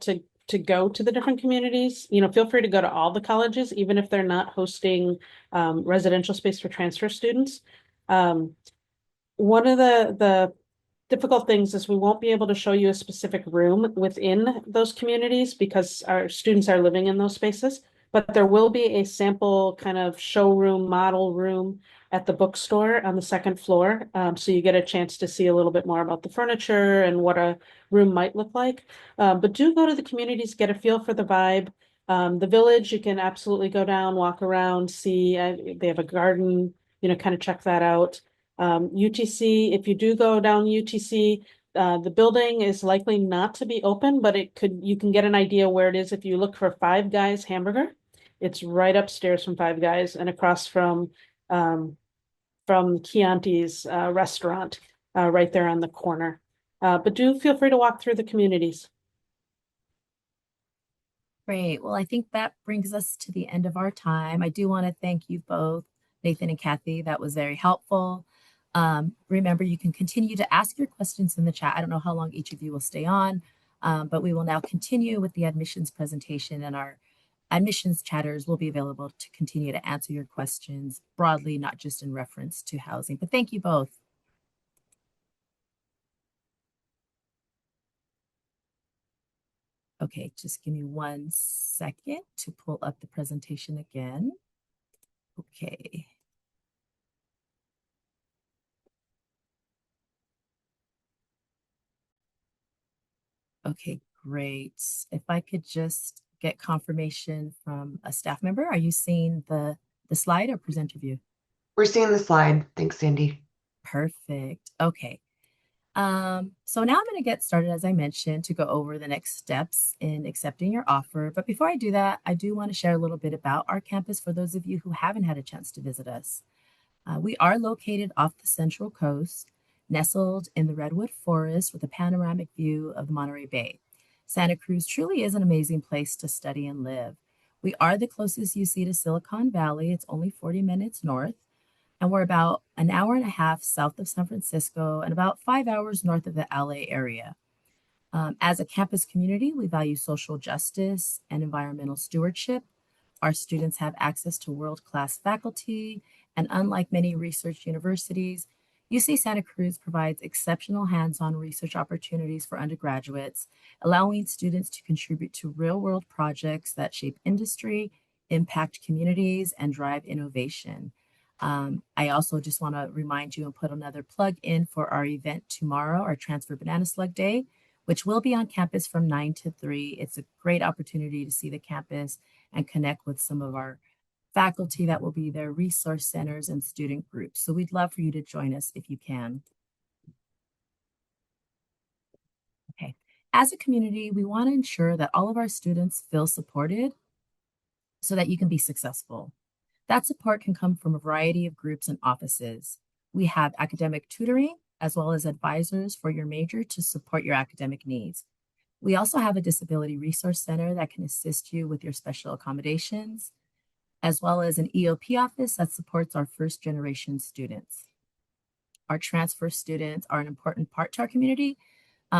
go to the different communities. Feel free to go to all the colleges, even if they're not hosting residential space for transfer students. Um, One of the difficult things is we won't be able to show you a specific room within those communities because our students are living in those spaces. But there will be a sample kind of showroom, model room at the bookstore on the second floor. So you get a chance to see a little bit more about the furniture and what a room might look like. But do go to the communities, get a feel for the vibe. The village, you can absolutely go down, walk around, see, they have a garden, kind of check that out. UTC, if you do go down UTC, the building is likely not to be open, but you can get an idea where it is if you look for Five Guys hamburger. It's right upstairs from Five Guys and across um, from Chianti's restaurant, right there on the corner. But do feel free to walk through the communities. Great. Well, I think that brings us to the end of our time. I do want to thank you both, Nathan and Kathy. That was very helpful. Remember, you can continue to ask your questions in the chat. I don't know how long each of you will stay on, but we will now continue with the admissions presentation and our Admissions chatters will be available to continue to answer your questions broadly, not just in reference to housing. But thank you both. Okay, just give me 1 second to pull up the presentation again. Okay. Okay, great. If I could just get confirmation from a staff member, are you seeing the slide or presenter view? We're seeing the slide. Thanks, Sandy. Perfect. Okay. So now I'm going to get started, as I mentioned, to go over the next steps in accepting your offer. But before I do that, I do want to share a little bit about our campus for those of you who haven't had a chance to visit us. We are located off the Central Coast, nestled in the Redwood Forest with a panoramic view of the Monterey Bay. Santa Cruz truly is an amazing place to study and live. We are the closest UC to Silicon Valley. It's only 40 minutes north, and we're about an hour and a half south of San Francisco and about 5 hours north of the LA area. As a campus community, we value social justice and environmental stewardship. Our students have access to world-class faculty, and unlike many research universities, UC Santa Cruz provides exceptional hands-on research opportunities for undergraduates, allowing students to contribute to real-world projects that shape industry, impact communities, and drive innovation. I also just want to remind you and put another plug in for our event tomorrow, our Transfer Banana Slug Day, which will be on campus from 9 to 3. It's a great opportunity to see the campus and connect with some of our faculty that will be there, resource centers, and student groups. So we'd love for you to join us if you can. Okay. As a community, we want to ensure that all of our students feel supported so that you can be successful. That support can come from a variety of groups and offices. We have academic tutoring, as well as advisors for your major to support your academic needs. We also have a disability resource center that can assist you with your special accommodations, as well as an EOP office that supports our first generation students. Our transfer students are an important part to our community.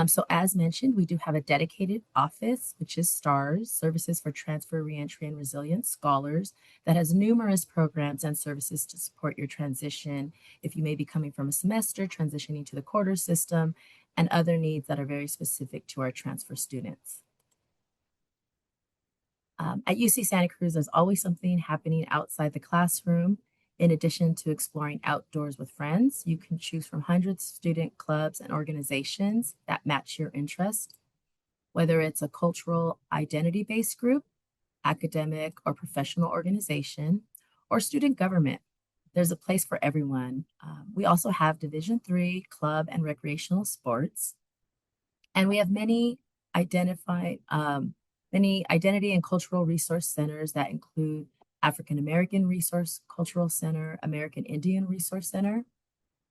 So as mentioned, we do have a dedicated office, which is STARS, Services for Transfer, Reentry, and Resilience Scholars, that has numerous programs and services to support your transition if you may be coming from a semester, transitioning to the quarter system, and other needs that are very specific to our transfer students. At UC Santa Cruz, there's always something happening outside the classroom. In addition to exploring outdoors with friends, you can choose from hundreds of student clubs and organizations that match your interest. Whether it's a cultural identity-based group, academic or professional organization, or student government, there's a place for everyone. We also have Division III club and recreational sports, and we have many identity and cultural resource centers that include African American Resource Cultural Center, American Indian Resource Center,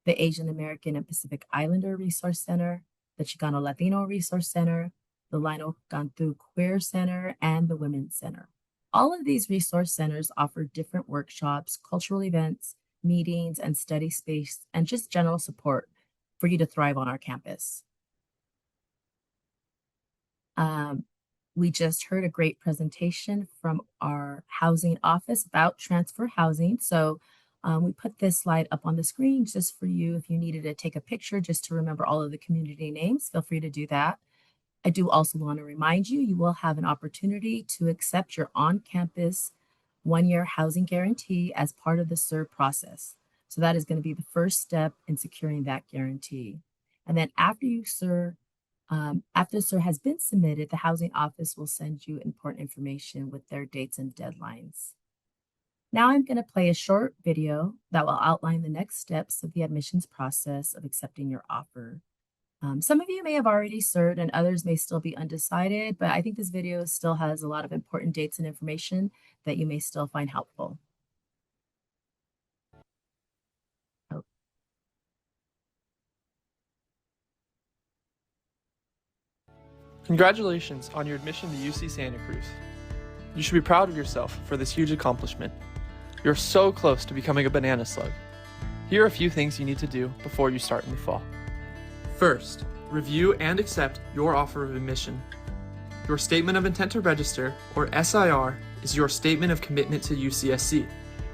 the Asian American and Pacific Islander Resource Center, the Chicano Latino Resource Center, the Lino Cantu Queer Center, and the Women's Center. All of these resource centers offer different workshops, cultural events, meetings, and study space, and just general support for you to thrive on our campus. We just heard a great presentation from our housing office about transfer housing. So we put this slide up on the screen just for you. If you needed to take a picture just to remember all of the community names, feel free to do that. I do also want to remind you, you will have an opportunity to accept your on-campus one-year housing guarantee as part of the SIR process. So that is going to be the first step in securing that guarantee. And then after the SIR has been submitted, the housing office will send you important information with their dates and deadlines. Now I'm going to play a short video that will outline the next steps of the admissions process of accepting your offer. Some of you may have already SIR'd and others may still be undecided, but I think this video still has a lot of important dates and information that you may still find helpful. Congratulations on your admission to UC Santa Cruz. You should be proud of yourself for this huge accomplishment. You're so close to becoming a banana slug. Here are a few things you need to do before you start in the fall. First, review and accept your offer of admission. Your Statement of Intent to Register, or SIR, is your statement of commitment to UCSC.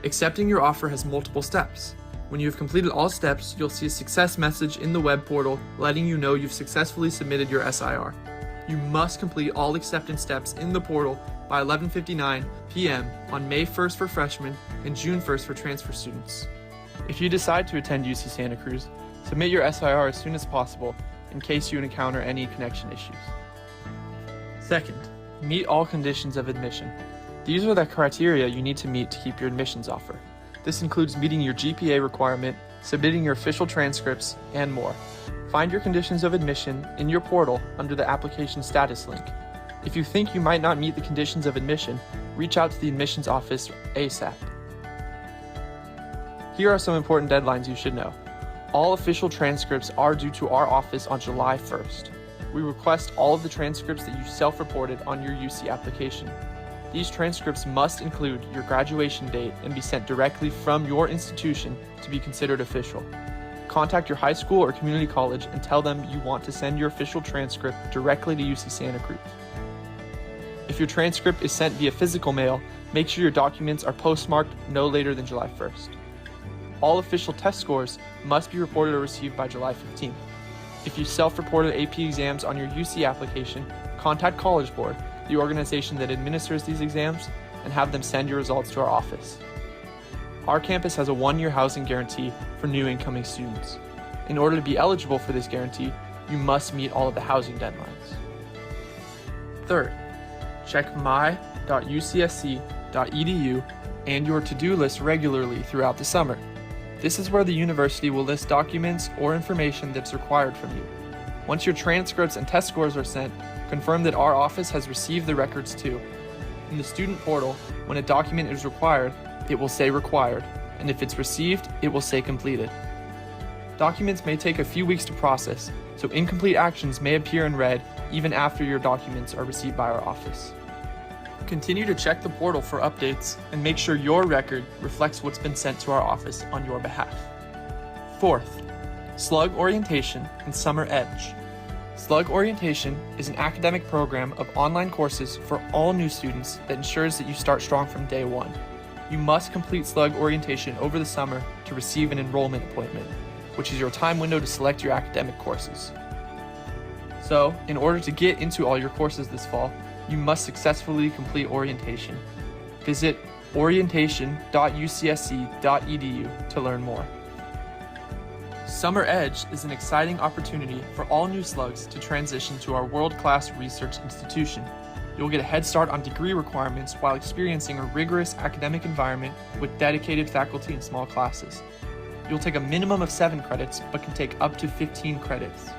Accepting your offer has multiple steps. When you have completed all steps, you'll see a success message in the web portal letting you know you've successfully submitted your SIR. You must complete all acceptance steps in the portal by 11:59 p.m. on May 1st for freshmen and June 1st for transfer students. If you decide to attend UC Santa Cruz, submit your SIR as soon as possible in case you encounter any connection issues. Second, meet all conditions of admission. These are the criteria you need to meet to keep your admissions offer. This includes meeting your GPA requirement, submitting your official transcripts, and more. Find your conditions of admission in your portal under the application status link. If you think you might not meet the conditions of admission, reach out to the admissions office ASAP. Here are some important deadlines you should know. All official transcripts are due to our office on July 1st. We request all of the transcripts that you self-reported on your UC application. These transcripts must include your graduation date and be sent directly from your institution to be considered official. Contact your high school or community college and tell them you want to send your official transcript directly to UC Santa Cruz. If your transcript is sent via physical mail, make sure your documents are postmarked no later than July 1st. All official test scores must be reported or received by July 15th. If you self-reported AP exams on your UC application, contact College Board, the organization that administers these exams, and have them send your results to our office. Our campus has a 1-year housing guarantee for new incoming students. In order to be eligible for this guarantee, you must meet all of the housing deadlines. Third, check my.ucsc.edu and your to-do list regularly throughout the summer. This is where the university will list documents or information that's required from you. Once your transcripts and test scores are sent, confirm that our office has received the records too. In the student portal, when a document is required, it will say required, and if it's received, it will say completed. Documents may take a few weeks to process, so incomplete actions may appear in red even after your documents are received by our office. Continue to check the portal for updates and make sure your record reflects what's been sent to our office on your behalf. Fourth, Slug Orientation and Summer Edge. Slug Orientation is an academic program of online courses for all new students that ensures that you start strong from day one. You must complete Slug Orientation over the summer to receive an enrollment appointment, which is your time window to select your academic courses. So, in order to get into all your courses this fall, you must successfully complete orientation. Visit orientation.ucsc.edu to learn more. Summer Edge is an exciting opportunity for all new slugs to transition to our world-class research institution. You'll get a head start on degree requirements while experiencing a rigorous academic environment with dedicated faculty and small classes. You'll take a minimum of 7 credits, but can take up to 15 credits.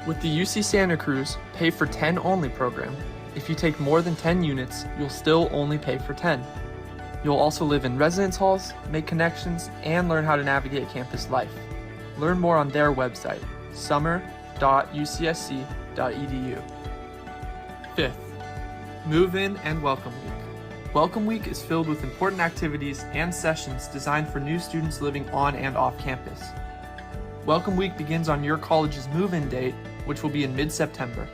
With the UC Santa Cruz Pay for 10 Only program, if you take more than 10 units, you'll still only pay for 10. You'll also live in residence halls, make connections, and learn how to navigate campus life. Learn more on their website, summer.ucsc.edu. Fifth, Move-In and Welcome Week. Welcome Week is filled with important activities and sessions designed for new students living on and off campus. Welcome Week begins on your college's move-in date, which will be in mid-September.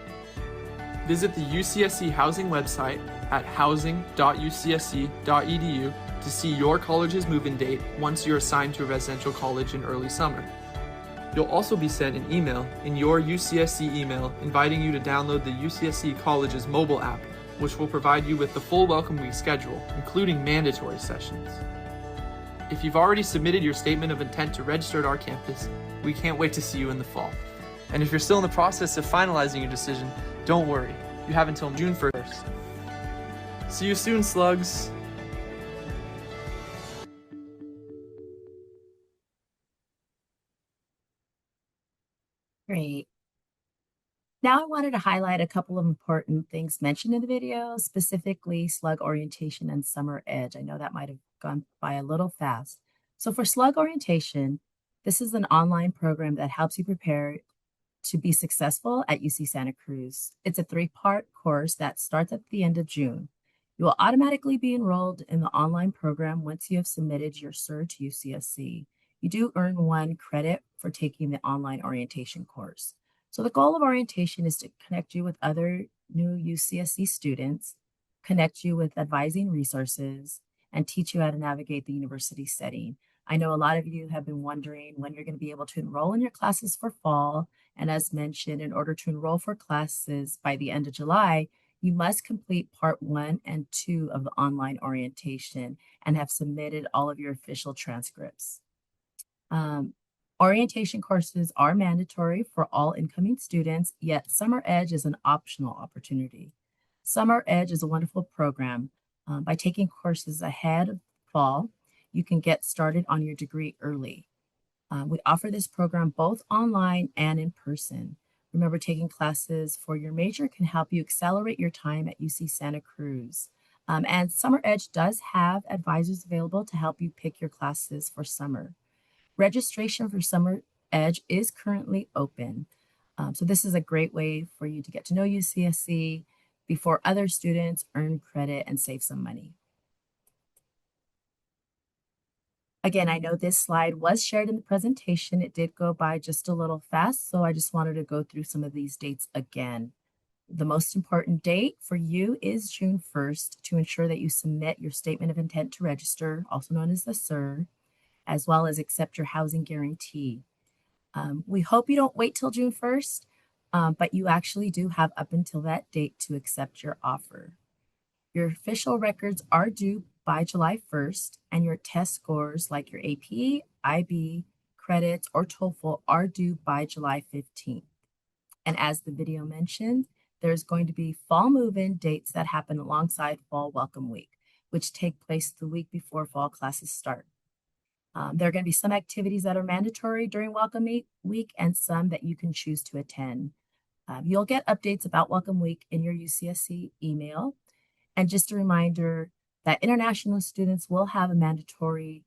Visit the UCSC housing website at housing.ucsc.edu to see your college's move-in date once you're assigned to a residential college in early summer. You'll also be sent an email in your UCSC email inviting you to download the UCSC College's mobile app, which will provide you with the full Welcome Week schedule, including mandatory sessions. If you've already submitted your statement of intent to register at our campus, we can't wait to see you in the fall. And if you're still in the process of finalizing your decision, don't worry, you have until June 1st. See you soon, slugs! Great. Now I wanted to highlight a couple of important things mentioned in the video, specifically slug orientation and summer edge. I know that might have gone by a little fast. So for slug orientation, this is an online program that helps you prepare to be successful at UC Santa Cruz. It's a 3-part course that starts at the end of June. You will automatically be enrolled in the online program once you have submitted your SIR to UCSC. You do earn 1 credit for taking the online orientation course. So the goal of orientation is to connect you with other new UCSC students, connect you with advising resources, and teach you how to navigate the university setting. I know a lot of you have been wondering when you're going to be able to enroll in your classes for fall. And as mentioned, in order to enroll for classes by the end of July, you must complete part 1 and 2 of the online orientation and have submitted all of your official transcripts. Um, Orientation courses are mandatory for all incoming students, yet Summer Edge is an optional opportunity. Summer Edge is a wonderful program. By taking courses ahead of fall, you can get started on your degree early. We offer this program both online and in person. Remember, taking classes for your major can help you accelerate your time at UC Santa Cruz. And Summer Edge does have advisors available to help you pick your classes for summer. Registration for Summer Edge is currently open. So this is a great way for you to get to know UCSC before other students, earn credit, and save some money. Again, I know this slide was shared in the presentation. It did go by just a little fast, so I just wanted to go through some of these dates again. The most important date for you is June 1st to ensure that you submit your statement of intent to register, also known as the SIR, as well as accept your housing guarantee. We hope you don't wait till June 1st, but you actually do have up until that date to accept your offer. Your official records are due by July 1st, and your test scores like your AP, IB, credits, or TOEFL are due by July 15th. And as the video mentioned, there's going to be fall move-in dates that happen alongside Fall Welcome Week, which take place the week before fall classes start. There are going to be some activities that are mandatory during Welcome Week and some that you can choose to attend. You'll get updates about Welcome Week in your UCSC email. And just a reminder that international students will have a mandatory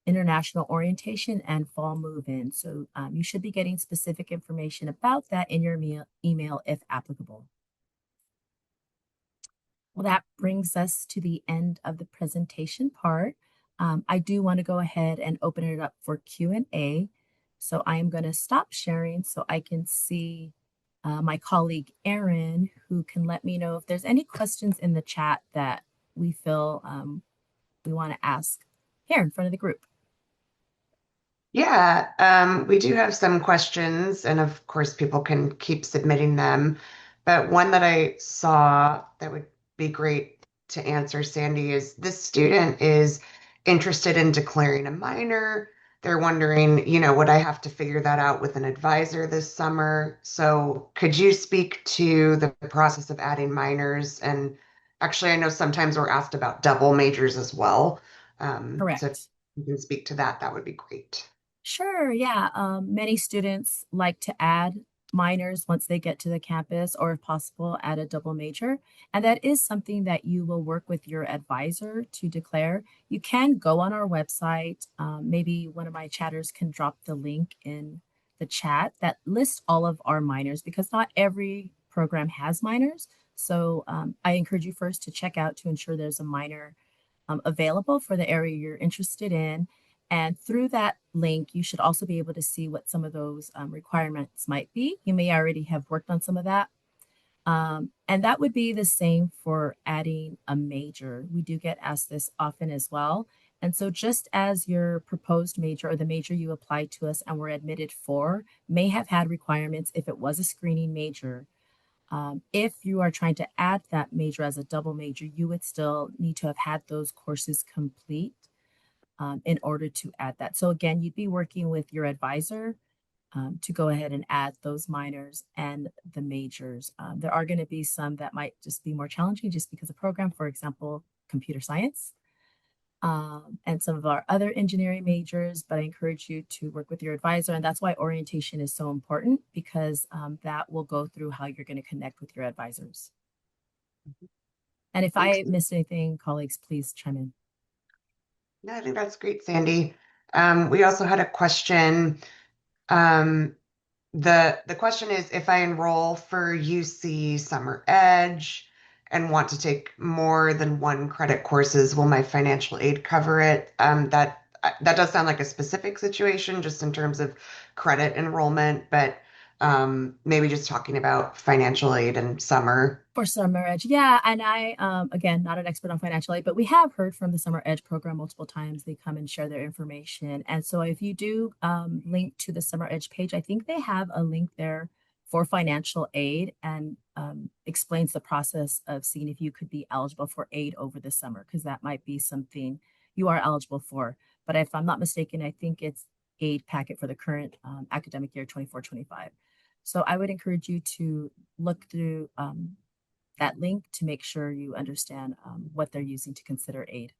international orientation and fall move-in. So you should be getting specific information about that in your email if applicable. Well, that brings us to the end of the presentation part. I do want to go ahead and open it up for Q&A. So I am going to stop sharing so I can see my colleague Erin, who can let me know if there's any questions in the chat that we feel we want to ask here in front of the group. Yeah, we do have some questions, and of course, people can keep submitting them. But one that I saw that would be great to answer, Sandy, is this student is interested in declaring a minor. They're wondering, would I have to figure that out with an advisor this summer? So could you speak to the process of adding minors? And actually, I know sometimes we're asked about double majors as well. So if Correct. you can speak to that, that would be great. Sure, yeah. Many students like to add minors once they get to the campus, or if possible, add a double major. And that is something that you will work with your advisor to declare. You can go on our website. Maybe one of my chatters can drop the link in the chat that lists all of our minors, because not every program has minors. So I encourage you first to check out to ensure there's a minor available for the area you're interested in. And through that link, you should also be able to see what some of those requirements might be. You may already have worked on some of that. And that would be the same for adding a major. We do get asked this often as well. And so just as your proposed major or the major you applied to us and were admitted for may have had requirements if it was a screening major, if you are trying to add that major as a double major, you would still need to have had those courses complete in order to add that. So again, you'd be working with your advisor to go ahead and add those minors and the majors. There are going to be some that might just be more challenging just because of program, for example, computer science, and some of our other engineering majors, but I encourage you to work with your advisor. And that's why orientation is so important, because that will go through how you're going to connect with your advisors. And if Thanks. I missed anything, colleagues, please chime in. No, I think that's great, Sandy. We also had a question. Um, the question is, if I enroll for UC Summer Edge and want to take more than one credit courses, will my financial aid cover it? That does sound like a specific situation just in terms of credit enrollment, but maybe just talking about financial aid and summer. For Summer Edge, yeah, and I, again, not an expert on financial aid, but we have heard from the Summer Edge program multiple times. They come and share their information, and so if you do link to the Summer Edge page, I think they have a link there for financial aid and explains the process of seeing if you could be eligible for aid over the summer, because that might be something you are eligible for. But if I'm not mistaken, I think it's aid packet for the current academic year 24-25. So I would encourage you to look through that link to make sure you understand what they're using to consider aid.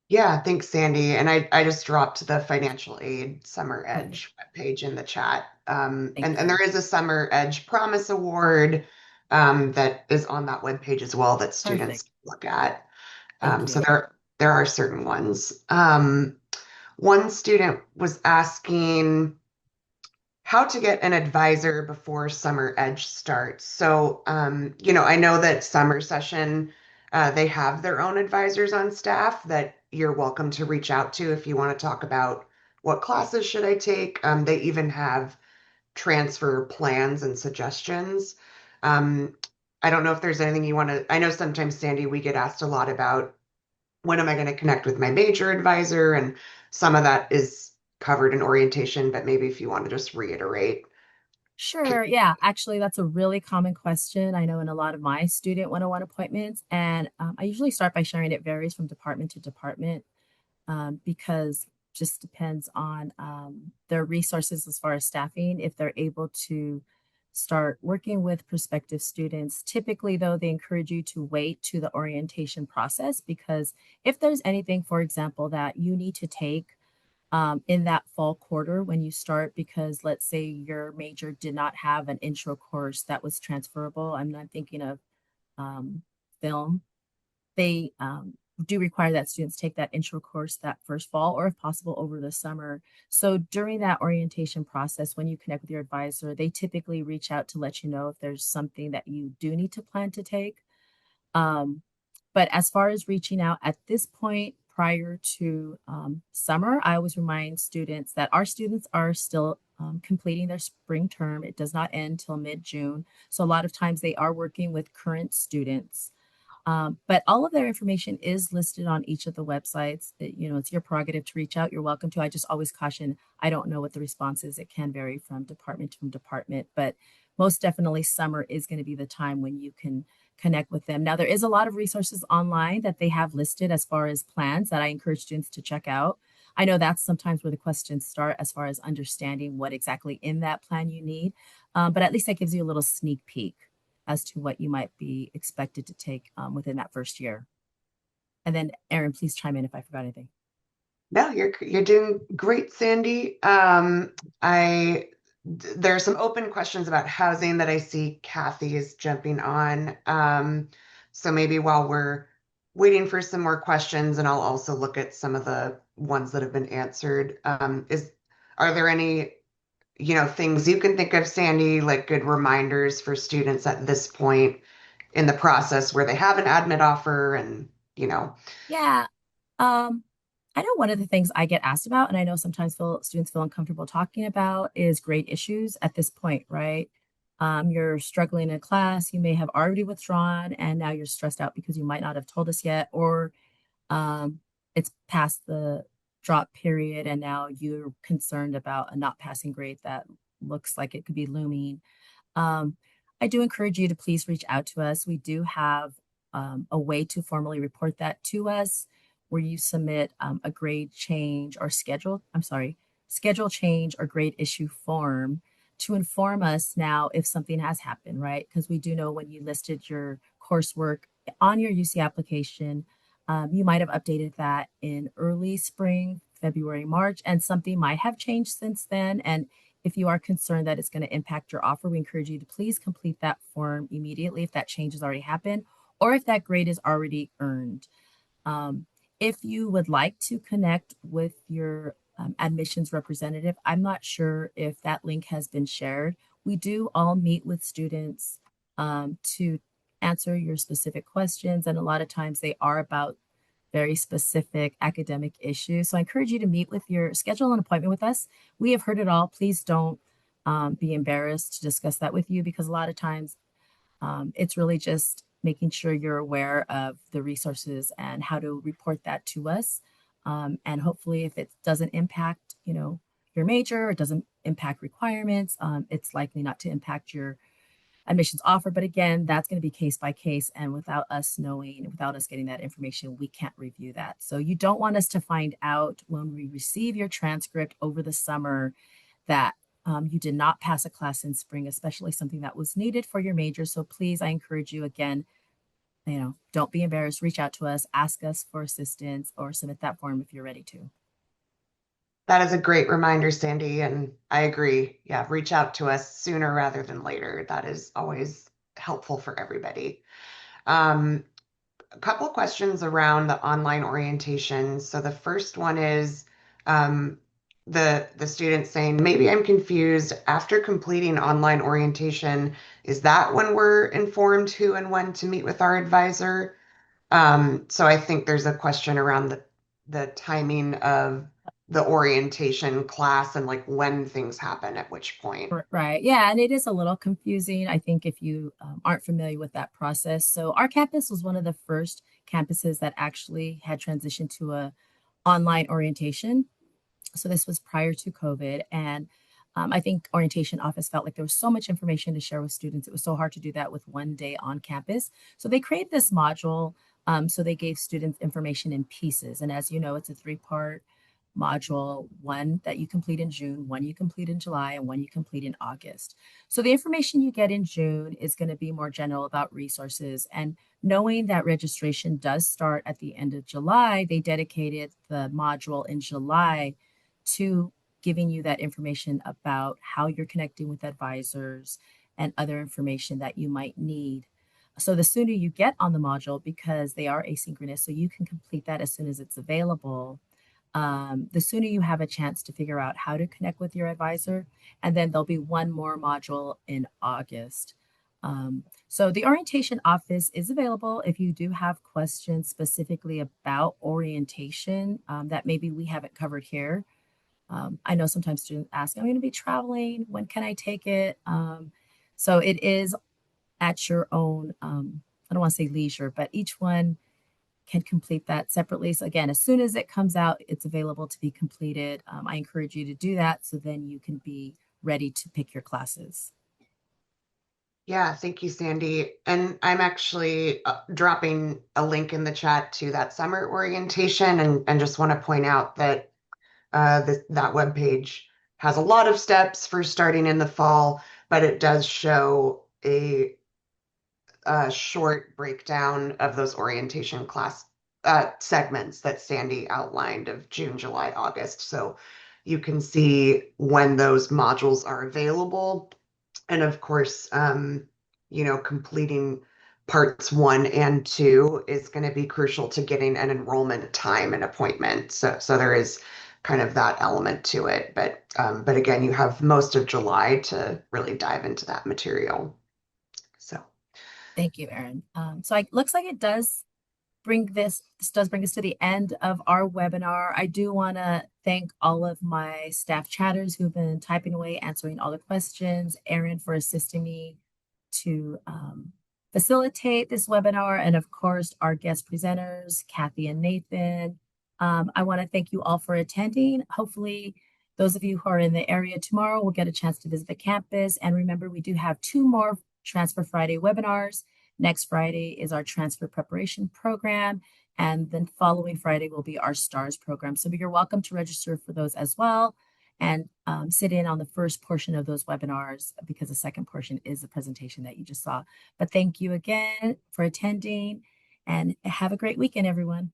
Yeah, thanks, Sandy. And I just dropped the financial aid Summer Good. Edge page in the chat. Thank And you. there is a Summer Edge Promise Award that is on that webpage as well that students Perfect. look at. Thank So you. there are certain ones. One student was asking how to get an advisor before Summer Edge starts. So, I know that summer session, they have their own advisors on staff that you're welcome to reach out to if you want to talk about what classes should I take. They even have transfer plans and suggestions. Um, I don't know if there's anything you want to, I know sometimes, Sandy, we get asked a lot about when am I going to connect with my major advisor? And some of that is covered in orientation, but maybe if you want to just reiterate. Sure. Yeah. Actually, that's a really common question. I know in a lot of my student one-on-one appointments, and I usually start by sharing it varies from department to department because just depends on their resources as far as staffing, if they're able to start working with prospective students. Typically, though, they encourage you to wait to the orientation process because if there's anything, for example, that you need to take in that fall quarter when you start, because let's say your major did not have an intro course that was transferable. I'm not thinking of film. They do require that students take that intro course that first fall or if possible over the summer. So during that orientation process, when you connect with your advisor, they typically reach out to let you know if there's something that you do need to plan to take. Um, but as far as reaching out at this point prior to summer, I always remind students that our students are still completing their spring term. It does not end till mid-June. So a lot of times they are working with current students. But all of their information is listed on each of the websites. It's your prerogative to reach out. You're welcome to. I just always caution, I don't know what the response is. It can vary from department to department, but most definitely summer is going to be the time when you can connect with them. Now, there is a lot of resources online that they have listed as far as plans that I encourage students to check out. I know that's sometimes where the questions start as far as understanding what exactly in that plan you need, but at least that gives you a little sneak peek as to what you might be expected to take within that first year. And then Erin, please chime in if I forgot anything. No, you're doing great, Sandy. There are some open questions about housing that I see Kathy is jumping on. So maybe while we're waiting for some more questions, and I'll also look at some of the ones that have been answered. Are there any, things you can think of, Sandy, like good reminders for students at this point in the process where they have an admit offer and, Yeah. I know one of the things I get asked about, and I know sometimes students feel uncomfortable talking about, is grade issues at this point, right? You're struggling in class, you may have already withdrawn, and now you're stressed out because you might not have told us yet, or um, it's past the drop period, and now you're concerned about a not passing grade that looks like it could be looming. Um, I do encourage you to please reach out to us. We do have a way to formally report that to us where you submit a grade change or schedule change or grade issue form to inform us now if something has happened, right? Because we do know when you listed your coursework on your UC application, you might have updated that in early spring, February, March, and something might have changed since then. And if you are concerned that it's going to impact your offer, we encourage you to please complete that form immediately if that change has already happened or if that grade is already earned. Um, if you would like to connect with your admissions representative, I'm not sure if that link has been shared. We do all meet with students to answer your specific questions, and a lot of times they are about very specific academic issues. So I encourage you to schedule an appointment with us. We have heard it all. Please don't be embarrassed to discuss that with you, because a lot of times it's really just making sure you're aware of the resources and how to report that to us. And hopefully if it doesn't impact, your major, it doesn't impact requirements, it's likely not to impact your admissions offer. But again, that's going to be case by case. And without us knowing, without us getting that information, we can't review that. So you don't want us to find out when we receive your transcript over the summer that you did not pass a class in spring, especially something that was needed for your major. So please, I encourage you again, don't be embarrassed. Reach out to us, ask us for assistance, or submit that form if you're ready to. That is a great reminder, Sandy, and I agree. Yeah, reach out to us sooner rather than later. That is always helpful for everybody. A couple of questions around the online orientation. So the first one is the student saying, maybe I'm confused. After completing online orientation, is that when we're informed who and when to meet with our advisor? So I think there's a question around the timing of the orientation class and like when things happen at which point. Right. Yeah. And it is a little confusing, I think, if you aren't familiar with that process. So our campus was one of the first campuses that actually had transitioned to a online orientation. So this was prior to COVID. And I think orientation office felt like there was so much information to share with students. It was so hard to do that with one day on campus. So they created this module. So they gave students information in pieces. And as you know, it's a 3-part module, one that you complete in June, one you complete in July, and one you complete in August. So the information you get in June is going to be more general about resources. And knowing that registration does start at the end of July, they dedicated the module in July to giving you that information about how you're connecting with advisors and other information that you might need. So the sooner you get on the module, because they are asynchronous, so you can complete that as soon as it's available, the sooner you have a chance to figure out how to connect with your advisor. And then there'll be one more module in August. So the orientation office is available if you do have questions specifically about orientation that maybe we haven't covered here. I know sometimes students ask, I'm going to be traveling, when can I take it? So it is at your own, I don't want to say leisure, but each one can complete that separately. So again, as soon as it comes out, it's available to be completed. I encourage you to do that so then you can be ready to pick your classes. Yeah, thank you, Sandy. And I'm actually dropping a link in the chat to that summer orientation and just want to point out that that webpage has a lot of steps for starting in the fall, but it does show a short breakdown of those orientation class segments that Sandy outlined of June, July, August. So you can see when those modules are available. And of course, completing parts 1 and 2 is going to be crucial to getting an enrollment time and appointment. So there is kind of that element to it. But again, you have most of July to really dive into that material. So. Thank you, Erin. So it looks like it does bring us to the end of our webinar. I do want to thank all of my staff chatters who've been typing away, answering all the questions, Erin for assisting me to facilitate this webinar, and of course, our guest presenters, Kathy and Nathan. I want to thank you all for attending. Hopefully, those of you who are in the area tomorrow will get a chance to visit the campus. And remember, we do have 2 more Transfer Friday webinars. Next Friday is our transfer preparation program, and then following Friday will be our STARS program. So you're welcome to register for those as well and sit in on the first portion of those webinars, because the second portion is the presentation that you just saw. But thank you again for attending, and have a great weekend, everyone.